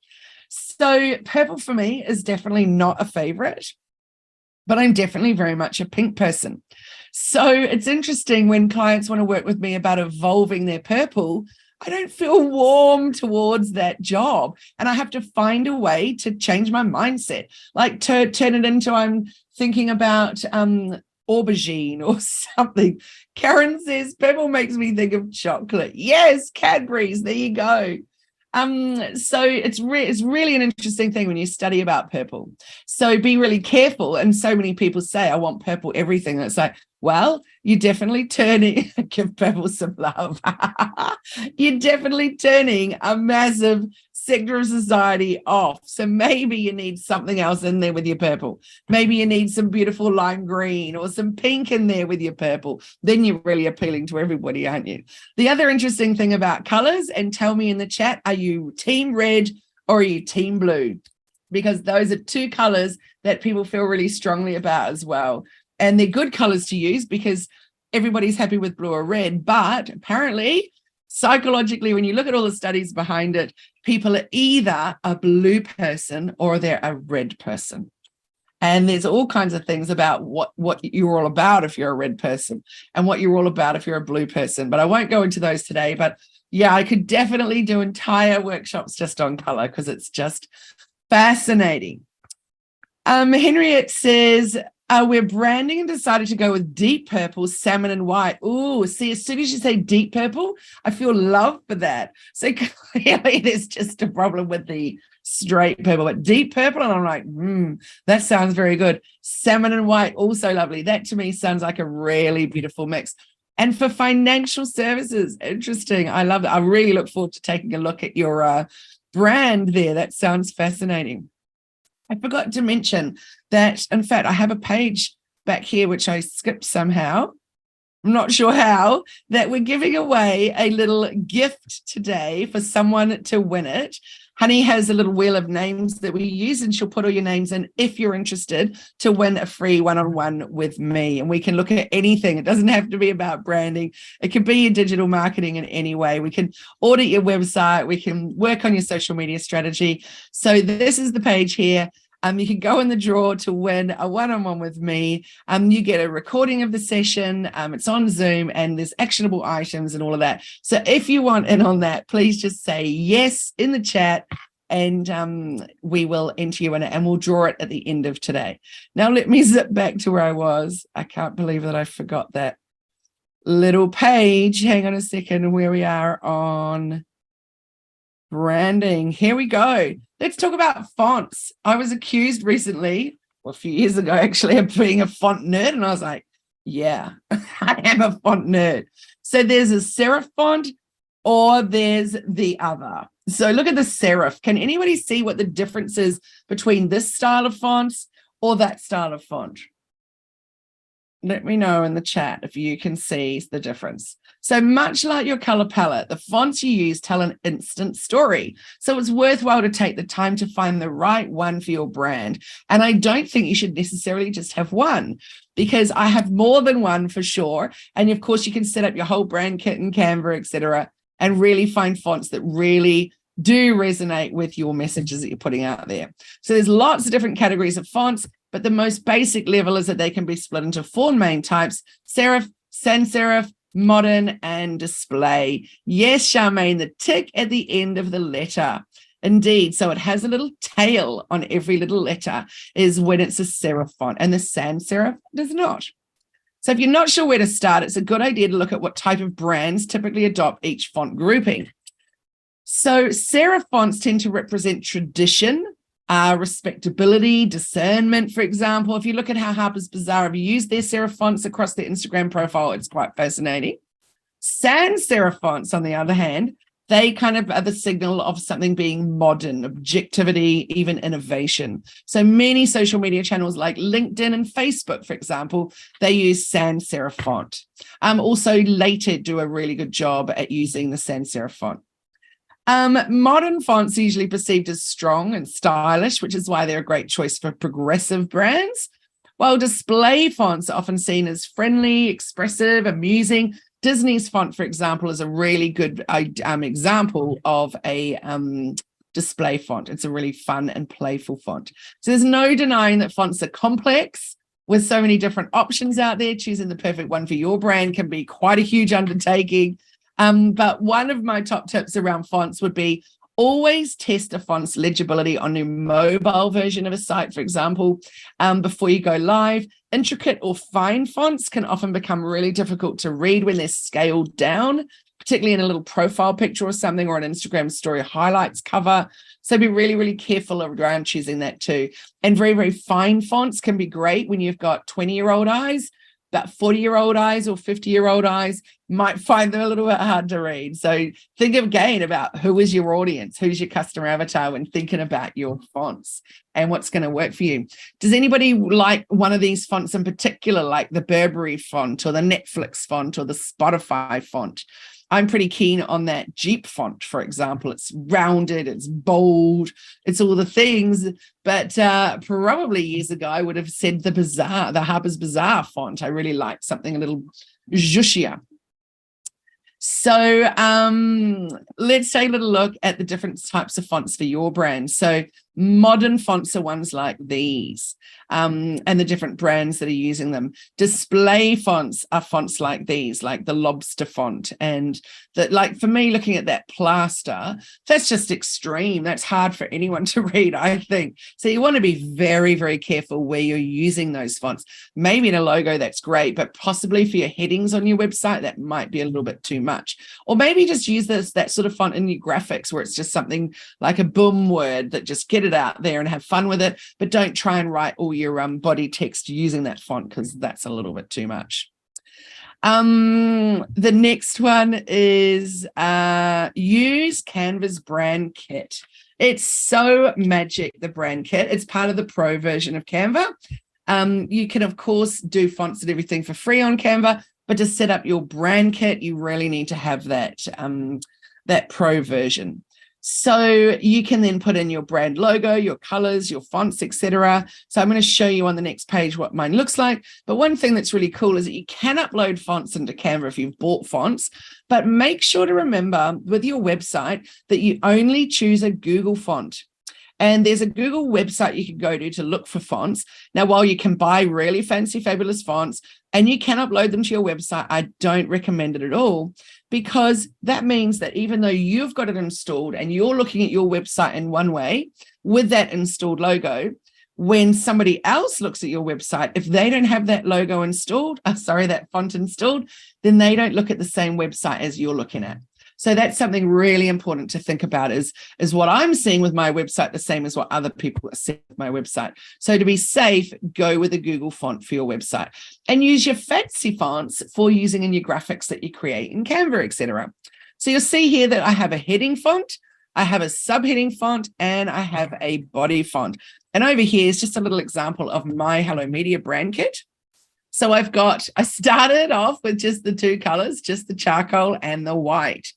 So purple for me is definitely not a favorite, but I'm definitely very much a pink person. So it's interesting when clients want to work with me about evolving their purple, I don't feel warm towards that job. And I have to find a way to change my mindset, like turn it into I'm thinking about aubergine or something. Karen says, purple makes me think of chocolate. Yes, Cadbury's, there you go. So it's really an interesting thing when you study about purple. So be really careful. And so many people say, I want purple everything. And it's like, well, you're definitely turning, give purple some love. You're definitely turning a massive sector of society off. So maybe you need something else in there with your purple. Maybe you need some beautiful lime green or some pink in there with your purple. Then you're really appealing to everybody, aren't you? The other interesting thing about colors, and tell me in the chat, are you team red or are you team blue? Because those are 2 colors that people feel really strongly about as well. And they're good colors to use because everybody's happy with blue or red. But apparently, psychologically, when you look at all the studies behind it, people are either a blue person or they're a red person. And there's all kinds of things about what you're all about if you're a red person and what you're all about if you're a blue person. But I won't go into those today. But yeah, I could definitely do entire workshops just on color because it's just fascinating. Henriette says, we're branding and decided to go with deep purple, salmon and white. Oh, see, as soon as you say deep purple, I feel love for that. So clearly there's just a problem with the straight purple, but deep purple, and I'm like, that sounds very good. Salmon and white, also lovely. That to me sounds like a really beautiful mix. And for financial services, interesting. I love it. I really look forward to taking a look at your brand there. That sounds fascinating. I forgot to mention that, in fact, I have a page back here, which I skipped somehow. I'm not sure how, that we're giving away a little gift today for someone to win it. Honey has a little wheel of names that we use, and she'll put all your names in if you're interested to win a free one-on-one with me. And we can look at anything. It doesn't have to be about branding. It could be your digital marketing in any way. We can audit your website. We can work on your social media strategy. So this is the page here. You can go in the draw to win a one-on-one with me. You get a recording of the session. It's on Zoom, and there's actionable items and all of that. So if you want in on that, please just say yes in the chat, and we will enter you in it, and we'll draw it at the end of today. Now let me zip back to where I was. I can't believe that I forgot that little page. Hang on a second, where we are on branding. Here we go. Let's talk about fonts. I was accused recently, well, a few years ago actually, of being a font nerd, and I was like, yeah, I am a font nerd. So there's a serif font, or there's the other. So look at the serif. Can anybody see what the difference is between this style of fonts or that style of font? Let me know in the chat if you can see the difference. So much like your color palette, the fonts you use tell an instant story. So it's worthwhile to take the time to find the right one for your brand. And I don't think you should necessarily just have one, because I have more than one for sure. And of course, you can set up your whole brand kit in Canva, etc., and really find fonts that really do resonate with your messages that you're putting out there. So there's lots of different categories of fonts, but the most basic level is that they can be split into 4 main types: serif, sans serif, modern, and display. Yes, Charmaine, the tick at the end of the letter. Indeed. So it has a little tail on every little letter is when it's a serif font, and the sans serif does not. So if you're not sure where to start, it's a good idea to look at what type of brands typically adopt each font grouping. So serif fonts tend to represent tradition, respectability, discernment. For example, if you look at how Harper's Bazaar have used their serif fonts across their Instagram profile, it's quite fascinating. Sans serif fonts, on the other hand, they kind of are the signal of something being modern, objectivity, even innovation. So many social media channels like LinkedIn and Facebook, for example, they use sans serif font. Also, Later do a really good job at using the sans serif font. Modern fonts are usually perceived as strong and stylish, which is why they're a great choice for progressive brands, while display fonts are often seen as friendly, expressive, amusing. Disney's font, for example, is a really good example of a display font. It's a really fun and playful font. So there's no denying that fonts are complex. With so many different options out there, choosing the perfect one for your brand can be quite a huge undertaking. But one of my top tips around fonts would be always test a font's legibility on your mobile version of a site, for example, before you go live. Intricate or fine fonts can often become really difficult to read when they're scaled down, particularly in a little profile picture or something, or an Instagram story highlights cover. So be really, really careful around choosing that too. And very, very fine fonts can be great when you've got 20-year-old eyes. But 40-year-old eyes or 50-year-old eyes might find them a little bit hard to read. So think again about who is your audience, who's your customer avatar when thinking about your fonts and what's going to work for you. Does anybody like one of these fonts in particular, like the Burberry font or the Netflix font or the Spotify font? I'm pretty keen on that Jeep font, for example. It's rounded, it's bold, it's all the things. But probably years ago, I would have said the Harper's Bazaar font. I really liked something a little zhushier. So let's take a little look at the different types of fonts for your brand. So modern fonts are ones like these, and the different brands that are using them. Display fonts are fonts like these, like the Lobster font. And that, like for me, looking at that plaster, that's just extreme. That's hard for anyone to read, I think. So you want to be very, very careful where you're using those fonts. Maybe in a logo, that's great, but possibly for your headings on your website, that might be a little bit too much. Or maybe just use that sort of font in your graphics where it's just something like a boom word that just get it out there and have fun with it, but don't try and write all your body text using that font, because that's a little bit too much. The next one is use Canva's brand kit. It's so magic, the brand kit. It's part of the pro version of Canva. You can, of course, do fonts and everything for free on Canva, but to set up your brand kit, you really need to have that pro version. So you can then put in your brand logo, your colors, your fonts, etc. So I'm going to show you on the next page what mine looks like. But one thing that's really cool is that you can upload fonts into Canva if you've bought fonts, but make sure to remember with your website that you only choose a Google font. And there's a Google website you can go to look for fonts. Now, while you can buy really fancy, fabulous fonts and you can upload them to your website, I don't recommend it at all, because that means that even though you've got it installed and you're looking at your website in one way with that installed logo, when somebody else looks at your website, if they don't have that logo installed, that font installed, then they don't look at the same website as you're looking at. So that's something really important to think about is what I'm seeing with my website the same as what other people are seeing with my website. So to be safe, go with a Google font for your website and use your fancy fonts for using in your graphics that you create in Canva, etc. So you'll see here that I have a heading font, I have a subheading font, and I have a body font. And over here is just a little example of my Hello Media brand kit. So I started off with just the two colors, just the charcoal and the white.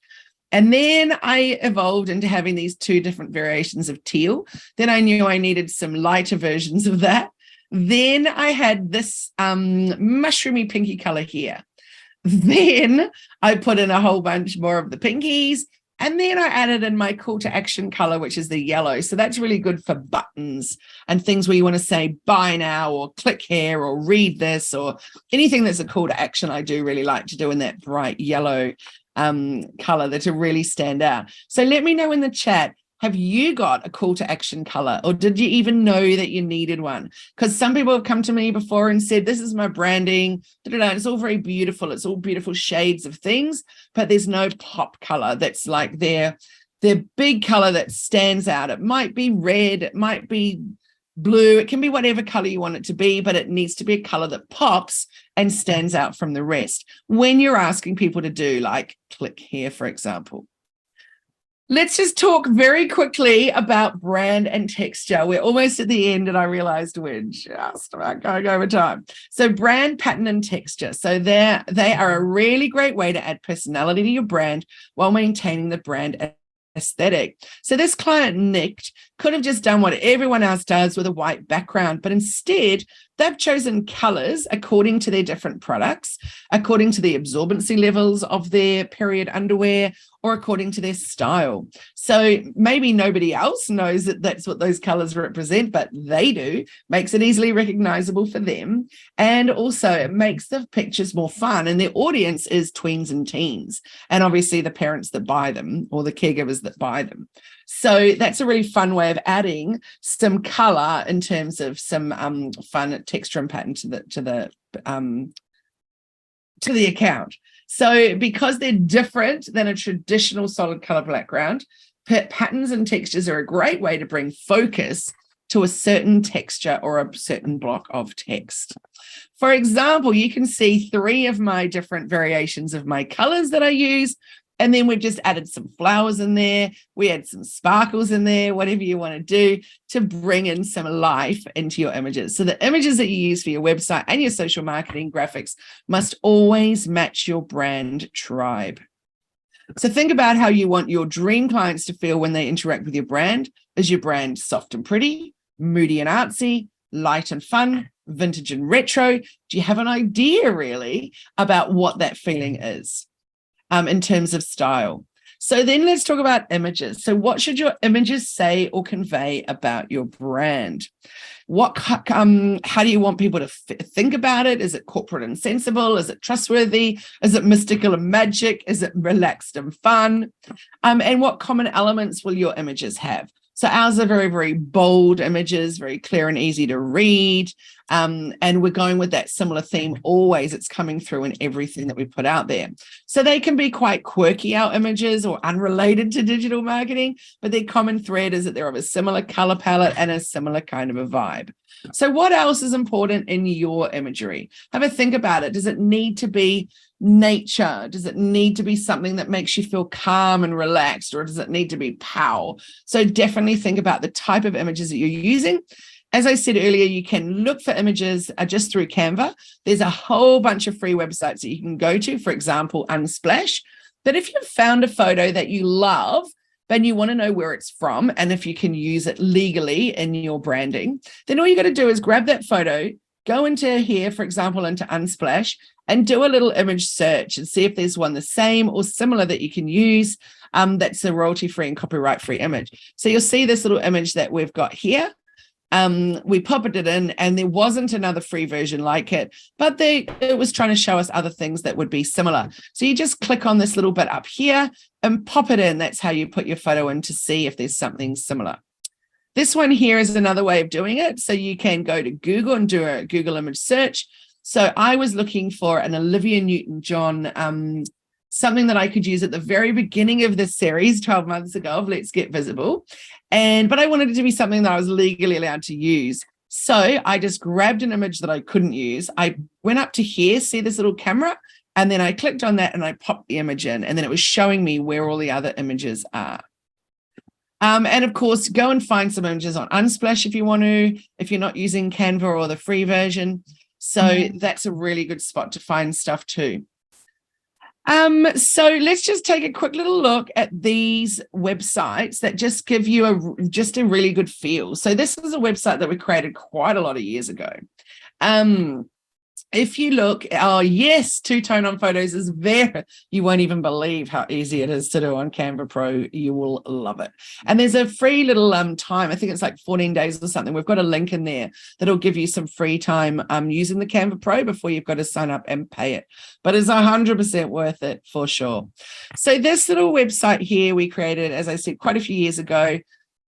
And then I evolved into having these two different variations of teal. Then I knew I needed some lighter versions of that. Then I had this mushroomy pinky color here. Then I put in a whole bunch more of the pinkies. And then I added in my call to action color, which is the yellow. So that's really good for buttons and things where you want to say buy now or click here or read this or anything that's a call to action. I do really like to do in that bright yellow color that to really stand out. So let me know in the chat, have you got a call to action color, or did you even know that you needed one? Because some people have come to me before and said, this is my branding. It's all very beautiful. It's all beautiful shades of things, but there's no pop color that's like their big color that stands out. It might be red, it might be blue, it can be whatever color you want it to be, but it needs to be a color that pops and stands out from the rest when you're asking people to do like click here, for example. Let's just talk very quickly about brand and texture. We're almost at the end and I realized we're just about going over time. So brand, pattern, and texture. So they are a really great way to add personality to your brand while maintaining the brand aesthetic. So this client, Nick, could have just done what everyone else does with a white background, but instead they've chosen colors according to their different products, according to the absorbency levels of their period underwear, or according to their style. So maybe nobody else knows that that's what those colors represent, but they do. Makes it easily recognizable for them. And also it makes the pictures more fun. And their audience is tweens and teens, and obviously the parents that buy them or the caregivers that buy them. So that's a really fun way of adding some color in terms of some fun texture and pattern to the account. So because they're different than a traditional solid color background, patterns and textures are a great way to bring focus to a certain texture or a certain block of text. For example, you can see 3 of my different variations of my colors that I use. And then we've just added some flowers in there. We add some sparkles in there, whatever you want to do to bring in some life into your images. So the images that you use for your website and your social marketing graphics must always match your brand tribe. So think about how you want your dream clients to feel when they interact with your brand. Is your brand soft and pretty, moody and artsy, light and fun, vintage and retro? Do you have an idea really about what that feeling is? In terms of style. So then let's talk about images. So what should your images say or convey about your brand? How do you want people to think about it? Is it corporate and sensible? Is it trustworthy? Is it mystical and magic? Is it relaxed and fun? And what common elements will your images have? So ours are very, very bold images, very clear and easy to read. And we're going with that similar theme always. It's coming through in everything that we put out there. So they can be quite quirky, our images, or unrelated to digital marketing, but their common thread is that they're of a similar color palette and a similar kind of a vibe. So what else is important in your imagery? Have a think about it. Does it need to be nature? Does it need to be something that makes you feel calm and relaxed, or does it need to be pow? So definitely think about the type of images that you're using. As I said earlier, you can look for images just through Canva. There's a whole bunch of free websites that you can go to, for example, Unsplash. But if you've found a photo that you love, but you want to know where it's from and if you can use it legally in your branding, then all you got to do is grab that photo, go into here, for example, into Unsplash, and do a little image search and see if there's one the same or similar that you can use that's a royalty-free and copyright-free image. So you'll see this little image that we've got here. We popped it in and there wasn't another free version like it, but it was trying to show us other things that would be similar. So you just click on this little bit up here and pop it in. That's how you put your photo in to see if there's something similar. This one here is another way of doing it. So you can go to Google and do a Google image search. So I was looking for an Olivia Newton-John, something that I could use at the very beginning of this series 12 months ago of Let's Get Visible. But I wanted it to be something that I was legally allowed to use. So I just grabbed an image that I couldn't use. I went up to here, see this little camera, and then I clicked on that and I popped the image in, and then it was showing me where all the other images are. And of course, go and find some images on Unsplash if you want to, if you're not using Canva or the free version. So that's a really good spot to find stuff too. So let's just take a quick little look at these websites that just give you a really good feel. So this is a website that we created quite a lot of years ago. If you look, oh yes, two-tone on photos is there. You won't even believe how easy it is to do on Canva Pro. You will love it. And there's a free little time. I think it's like 14 days or something. We've got a link in there that'll give you some free time using the Canva Pro before you've got to sign up and pay it. But it's 100% worth it for sure. So this little website here we created, as I said, quite a few years ago.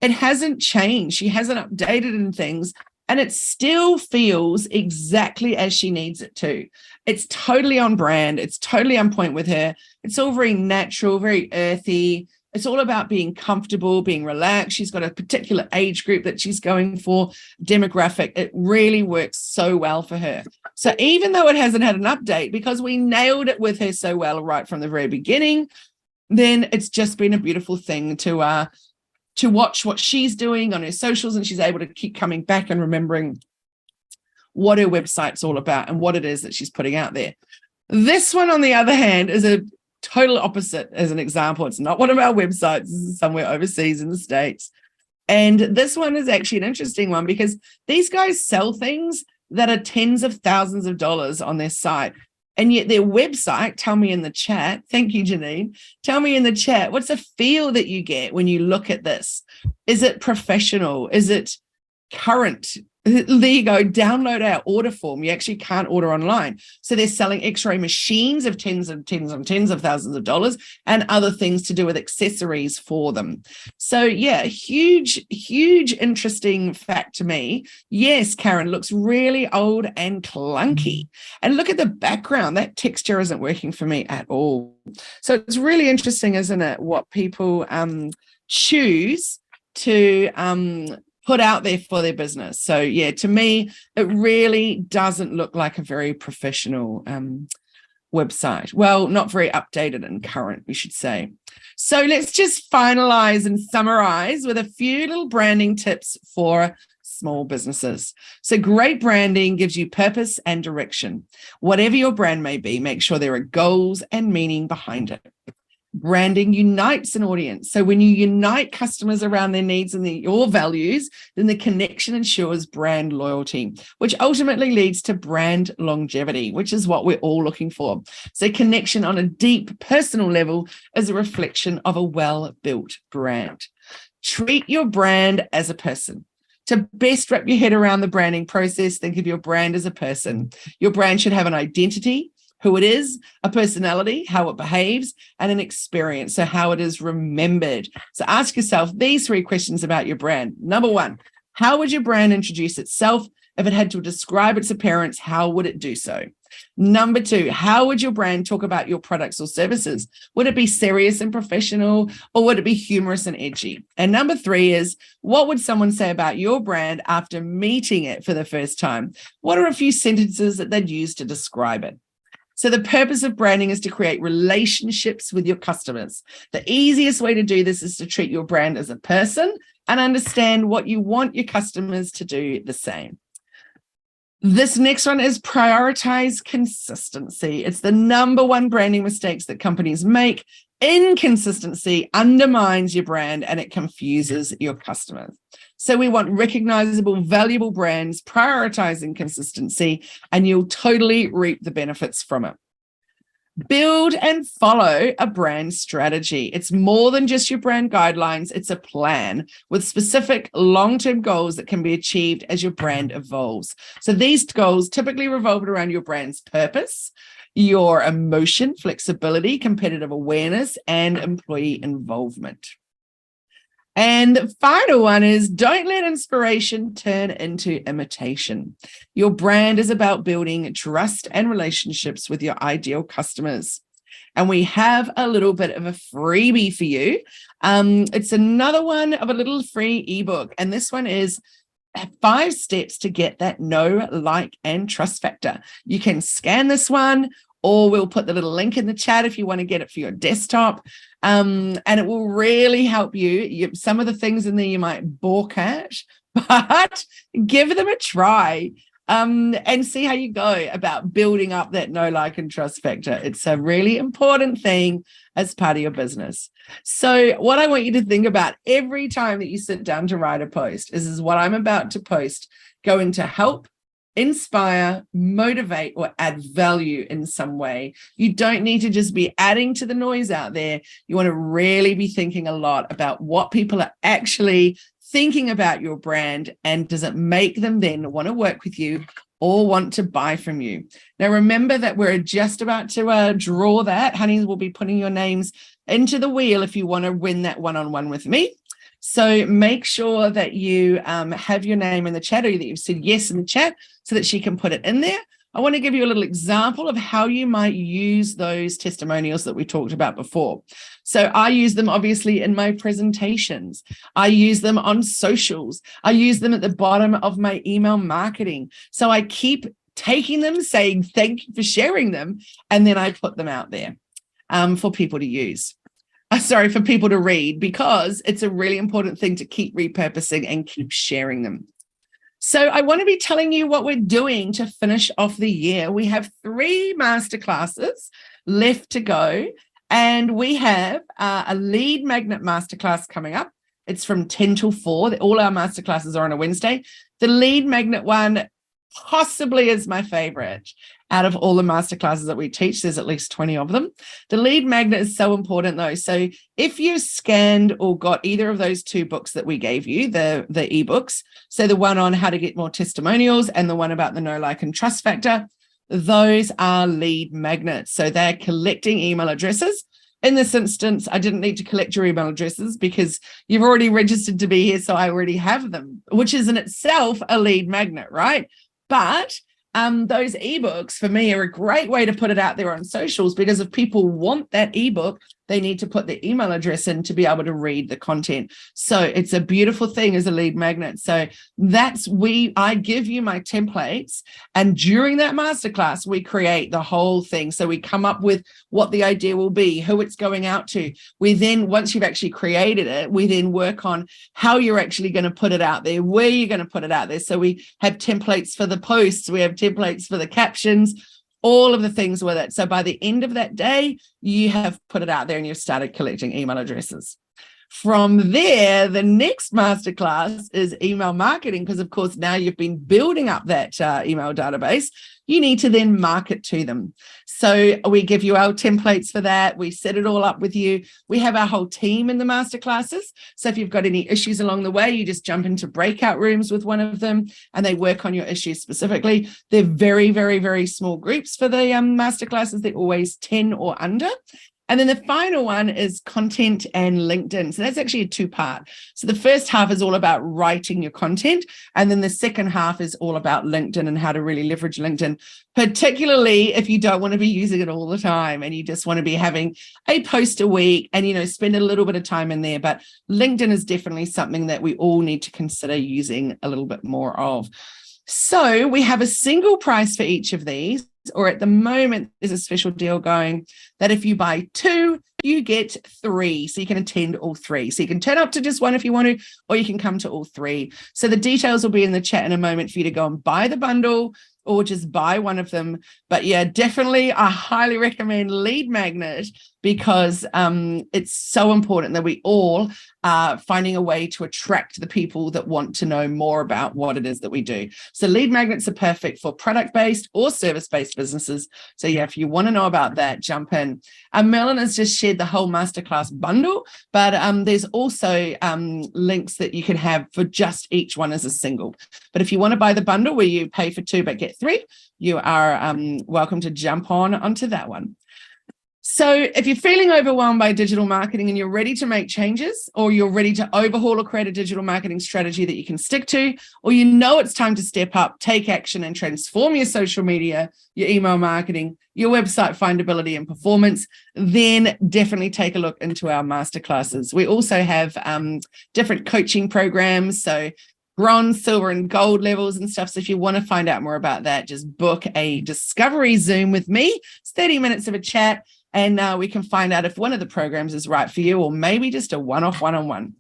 It hasn't changed. She hasn't updated in things. And it still feels exactly as she needs it to. It's totally on brand. It's totally on point with her. It's all very natural, very earthy. It's all about being comfortable, being relaxed. She's got a particular age group that she's going for, demographic. It really works so well for her. So even though it hasn't had an update, because we nailed it with her so well right from the very beginning, then it's just been a beautiful thing to watch what she's doing on her socials, and she's able to keep coming back and remembering what her website's all about and what it is that she's putting out there. This one, on the other hand, is a total opposite as an example. It's not one of our websites. This is somewhere overseas in the States. And this one is actually an interesting one because these guys sell things that are tens of thousands of dollars on their site. And yet their website, tell me in the chat, thank you, Janine, tell me in the chat, what's the feel that you get when you look at this? Is it professional? Is it current? There you go, download our order form. You actually can't order online. So they're selling x-ray machines of tens of thousands of dollars and other things to do with accessories for them. So yeah, huge, interesting fact to me. Yes, Karen, looks really old and clunky. And look at the background. That texture isn't working for me at all. So it's really interesting, isn't it, what people choose to put out there for their business. So yeah, to me, it really doesn't look like a very professional website. Well, not very updated and current, we should say. So let's just finalize and summarize with a few little branding tips for small businesses. So great branding gives you purpose and direction. Whatever your brand may be, make sure there are goals and meaning behind it. Branding unites an audience. So when you unite customers around their needs and your values, then the connection ensures brand loyalty, which ultimately leads to brand longevity, which is what we're all looking for. So connection on a deep personal level is a reflection of a well-built brand. Treat your brand as a person. To best wrap your head around the branding process, think of your brand as a person. Your brand should have an identity, who it is, a personality, how it behaves, and an experience, so how it is remembered. So ask yourself these 3 questions about your brand. Number 1, how would your brand introduce itself? If it had to describe its appearance, how would it do so? Number 2, how would your brand talk about your products or services? Would it be serious and professional, or would it be humorous and edgy? And number 3 is, what would someone say about your brand after meeting it for the first time? What are a few sentences that they'd use to describe it? So the purpose of branding is to create relationships with your customers. The easiest way to do this is to treat your brand as a person and understand what you want your customers to do the same. This next one is prioritize consistency. It's the number 1 branding mistakes that companies make. Inconsistency undermines your brand and it confuses your customers. So we want recognizable, valuable brands, prioritizing consistency, and you'll totally reap the benefits from it. Build and follow a brand strategy. It's more than just your brand guidelines. It's a plan with specific long-term goals that can be achieved as your brand evolves. So these goals typically revolve around your brand's purpose, your emotion, flexibility, competitive awareness, and employee involvement. And the final one is don't let inspiration turn into imitation. Your brand is about building trust and relationships with your ideal customers. And we have a little bit of a freebie for you. It's another one of a little free ebook. And this one is 5 steps to get that know, like, and trust factor. You can scan this one, or we'll put the little link in the chat if you want to get it for your desktop. And it will really help you. Some of the things in there you might balk at, but give them a try and see how you go about building up that know, like, and trust factor. It's a really important thing as part of your business. So what I want you to think about every time that you sit down to write a post is what I'm about to post going to help, inspire, motivate, or add value in some way. You don't need to just be adding to the noise out there. You want to really be thinking a lot about what people are actually thinking about your brand, and does it make them then want to work with you or want to buy from you. Now, remember that we're just about to draw that. Honeys will be putting your names into the wheel if you want to win that one-on-one with me. So make sure that you have your name in the chat, or that you've said yes in the chat so that she can put it in there. I want to give you a little example of how you might use those testimonials that we talked about before. So I use them obviously in my presentations. I use them on socials. I use them at the bottom of my email marketing. So I keep taking them, saying thank you for sharing them, and then I put them out there for people to use. For people to read, because it's a really important thing to keep repurposing and keep sharing them. So I want to be telling you what we're doing to finish off the year. We have 3 masterclasses left to go, and we have a lead magnet masterclass coming up. It's from 10 till 4. All our masterclasses are on a Wednesday. The lead magnet one possibly is my favorite. Out of all the masterclasses that we teach, there's at least 20 of them. The lead magnet is so important though. So if you scanned or got either of those 2 books that we gave you, the ebooks, so the one on how to get more testimonials and the one about the know, like, and trust factor, those are lead magnets. So they're collecting email addresses. In this instance, I didn't need to collect your email addresses because you've already registered to be here. So I already have them, which is in itself a lead magnet, right? But those ebooks for me are a great way to put it out there on socials, because if people want that ebook, they need to put their email address in to be able to read the content. So it's a beautiful thing as a lead magnet. So I give you my templates, and during that masterclass, we create the whole thing. So we come up with what the idea will be, who it's going out to. We then, once you've actually created it, we then work on how you're actually going to put it out there, where you're going to put it out there. So we have templates for the posts, we have templates for the captions, all of the things with it. So by the end of that day, you have put it out there and you've started collecting email addresses. From there, the next masterclass is email marketing, because of course now you've been building up that email database. You need to then market to them. So we give you our templates for that. We set it all up with you. We have our whole team in the masterclasses. So if you've got any issues along the way, you just jump into breakout rooms with one of them and they work on your issues specifically. They're very, very, very small groups for the masterclasses. They're always 10 or under. And then the final one is content and LinkedIn. So that's actually a 2-part. So the first half is all about writing your content. And then the second half is all about LinkedIn and how to really leverage LinkedIn, particularly if you don't want to be using it all the time and you just want to be having a post a week and, spend a little bit of time in there. But LinkedIn is definitely something that we all need to consider using a little bit more of. So we have a single price for each of these. Or at the moment, there's a special deal going that if you buy 2, you get 3. So you can attend all 3. So you can turn up to just one if you want to, or you can come to all 3. So the details will be in the chat in a moment for you to go and buy the bundle, or just buy one of them. But yeah, definitely I highly recommend Lead Magnet, because it's so important that we all are finding a way to attract the people that want to know more about what it is that we do. So lead magnets are perfect for product-based or service-based businesses. So yeah, if you want to know about that, jump in. Merlin has just shared the whole masterclass bundle, but there's also links that you can have for just each one as a single. But if you want to buy the bundle where you pay for 2 but get 3, you are welcome to jump onto that one. So if you're feeling overwhelmed by digital marketing and you're ready to make changes, or you're ready to overhaul or create a digital marketing strategy that you can stick to, or you know it's time to step up, take action and transform your social media, your email marketing, your website findability and performance, then definitely take a look into our masterclasses. We also have different coaching programs, so bronze, silver, and gold levels and stuff. So if you want to find out more about that, just book a discovery Zoom with me. It's 30 minutes of a chat, and we can find out if one of the programs is right for you, or maybe just a one-off one-on-one.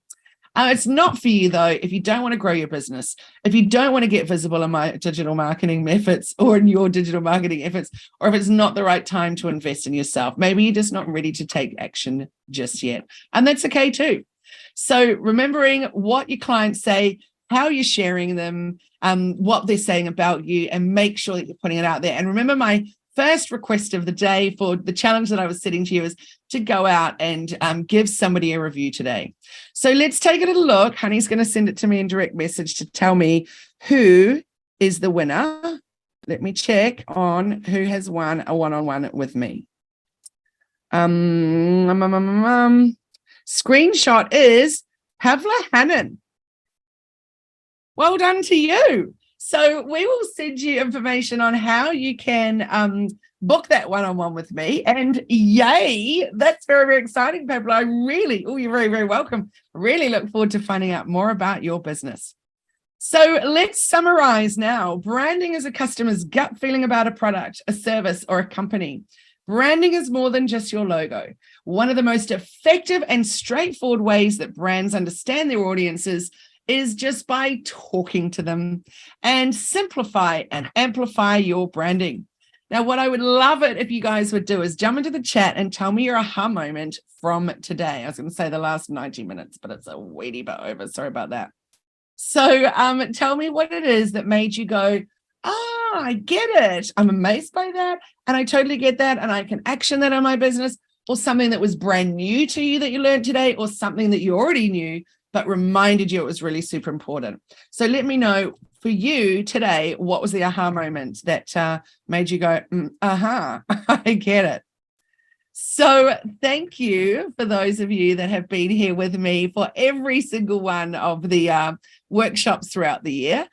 It's not for you, though, if you don't want to grow your business, if you don't want to get visible in my digital marketing efforts or in your digital marketing efforts, or if it's not the right time to invest in yourself. Maybe you're just not ready to take action just yet. And that's okay too. So remembering what your clients say, how you're sharing them, what they're saying about you, and make sure that you're putting it out there. And remember, my first request of the day for the challenge that I was setting to you is to go out and give somebody a review today. So let's take a little look. Honey's going to send it to me in direct message to tell me who is the winner. Let me check on who has won a one-on-one with me. Screenshot is Pavla Hannon. Well done to you. So we will send you information on how you can book that one-on-one with me. And yay, that's very, very exciting, Pablo. You're very, very welcome. Really look forward to finding out more about your business. So let's summarize now. Branding is a customer's gut feeling about a product, a service, or a company. Branding is more than just your logo. One of the most effective and straightforward ways that brands understand their audiences is just by talking to them, and simplify and amplify your branding. Now, what I would love it if you guys would do is jump into the chat and tell me your aha moment from today. I was going to say the last 90 minutes, but it's a weedy bit over. Sorry about that. So tell me what it is that made you go, I get it. I'm amazed by that. And I totally get that. And I can action that on my business, or something that was brand new to you that you learned today, or something that you already knew but reminded you it was really super important. So let me know for you today, what was the aha moment that made you go, aha, I get it. So thank you for those of you that have been here with me for every single one of the workshops throughout the year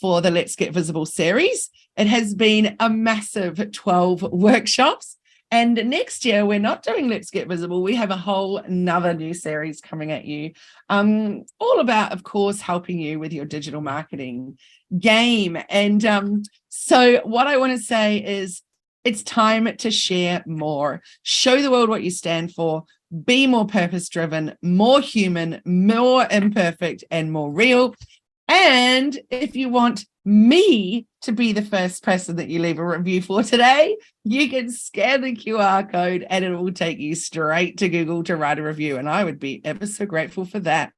for the Let's Get Visible series. It has been a massive 12 workshops. And next year, we're not doing Let's Get Visible. We have a whole another new series coming at you, all about, of course, helping you with your digital marketing game. And so what I want to say is it's time to share more. Show the world what you stand for. Be more purpose-driven, more human, more imperfect, and more real. And if you want me to be the first person that you leave a review for today, you can scan the QR code and it will take you straight to Google to write a review. And I would be ever so grateful for that.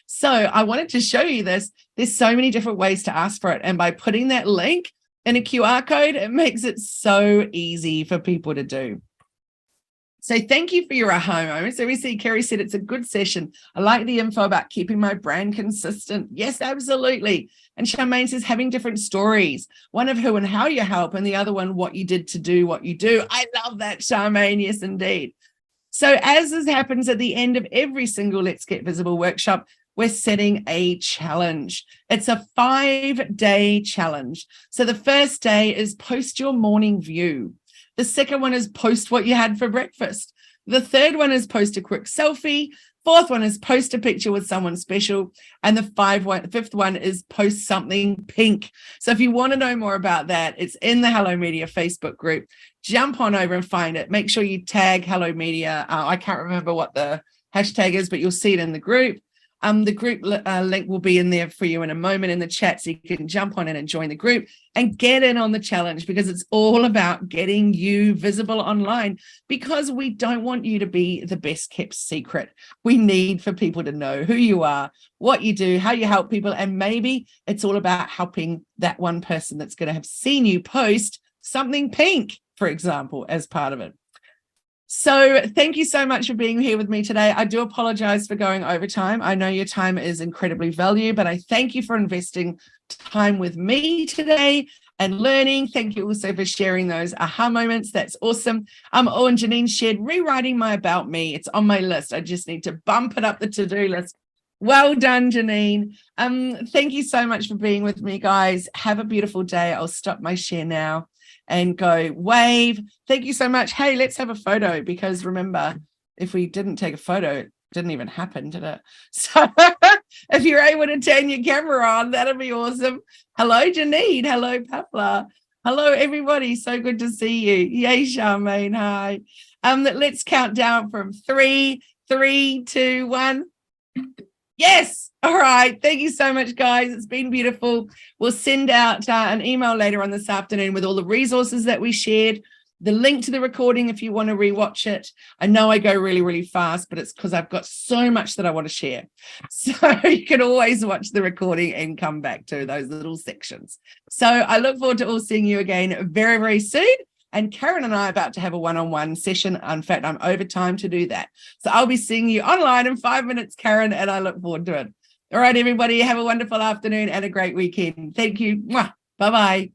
So I wanted to show you this. There's so many different ways to ask for it. And by putting that link in a QR code, it makes it so easy for people to do. So thank you for your aha moment. So we see Kerry said it's a good session. I like the info about keeping my brand consistent. Yes, absolutely. And Charmaine says having different stories, one of who and how you help, and the other one what you did to do what you do. I love that, Charmaine. Yes, indeed. So as this happens at the end of every single Let's Get Visible workshop, we're setting a challenge. It's a 5-day challenge. So the first day is post your morning view. The second one is post what you had for breakfast. The third one is post a quick selfie. Fourth one is post a picture with someone special. And the fifth one is post something pink. So if you want to know more about that, it's in the Hello Media Facebook group. Jump on over and find it. Make sure you tag Hello Media. I can't remember what the hashtag is, but you'll see it in the group. The group link will be in there for you in a moment in the chat, so you can jump on in and join the group and get in on the challenge, because it's all about getting you visible online, because we don't want you to be the best kept secret. We need for people to know who you are, what you do, how you help people, and maybe it's all about helping that one person that's going to have seen you post something pink, for example, as part of it. So thank you so much for being here with me today. I do apologize for going over time. I know your time is incredibly valuable, but I thank you for investing time with me today and learning. Thank you also for sharing those aha moments. That's awesome. And Janine shared rewriting my about me. It's on my list. I just need to bump it up the to-do list. Well done, Janine. Thank you so much for being with me, guys. Have a beautiful day. I'll stop my share now and go wave. Thank you so much. Hey, let's have a photo, because remember, if we didn't take a photo, it didn't even happen, did it? So if you're able to turn your camera on, that'll be awesome. Hello, Janine. Hello, Pavla. Hello, everybody. So good to see you. Yay, Charmaine. Hi. Let's count down from 3, 2, 1. Yes. All right. Thank you so much, guys. It's been beautiful. We'll send out an email later on this afternoon with all the resources that we shared, the link to the recording if you want to rewatch it. I know I go really, really fast, but it's because I've got so much that I want to share. So you can always watch the recording and come back to those little sections. So I look forward to all seeing you again very, very soon. And Karen and I are about to have a one-on-one session. In fact, I'm over time to do that. So I'll be seeing you online in 5 minutes, Karen, and I look forward to it. All right, everybody, have a wonderful afternoon and a great weekend. Thank you. Bye-bye.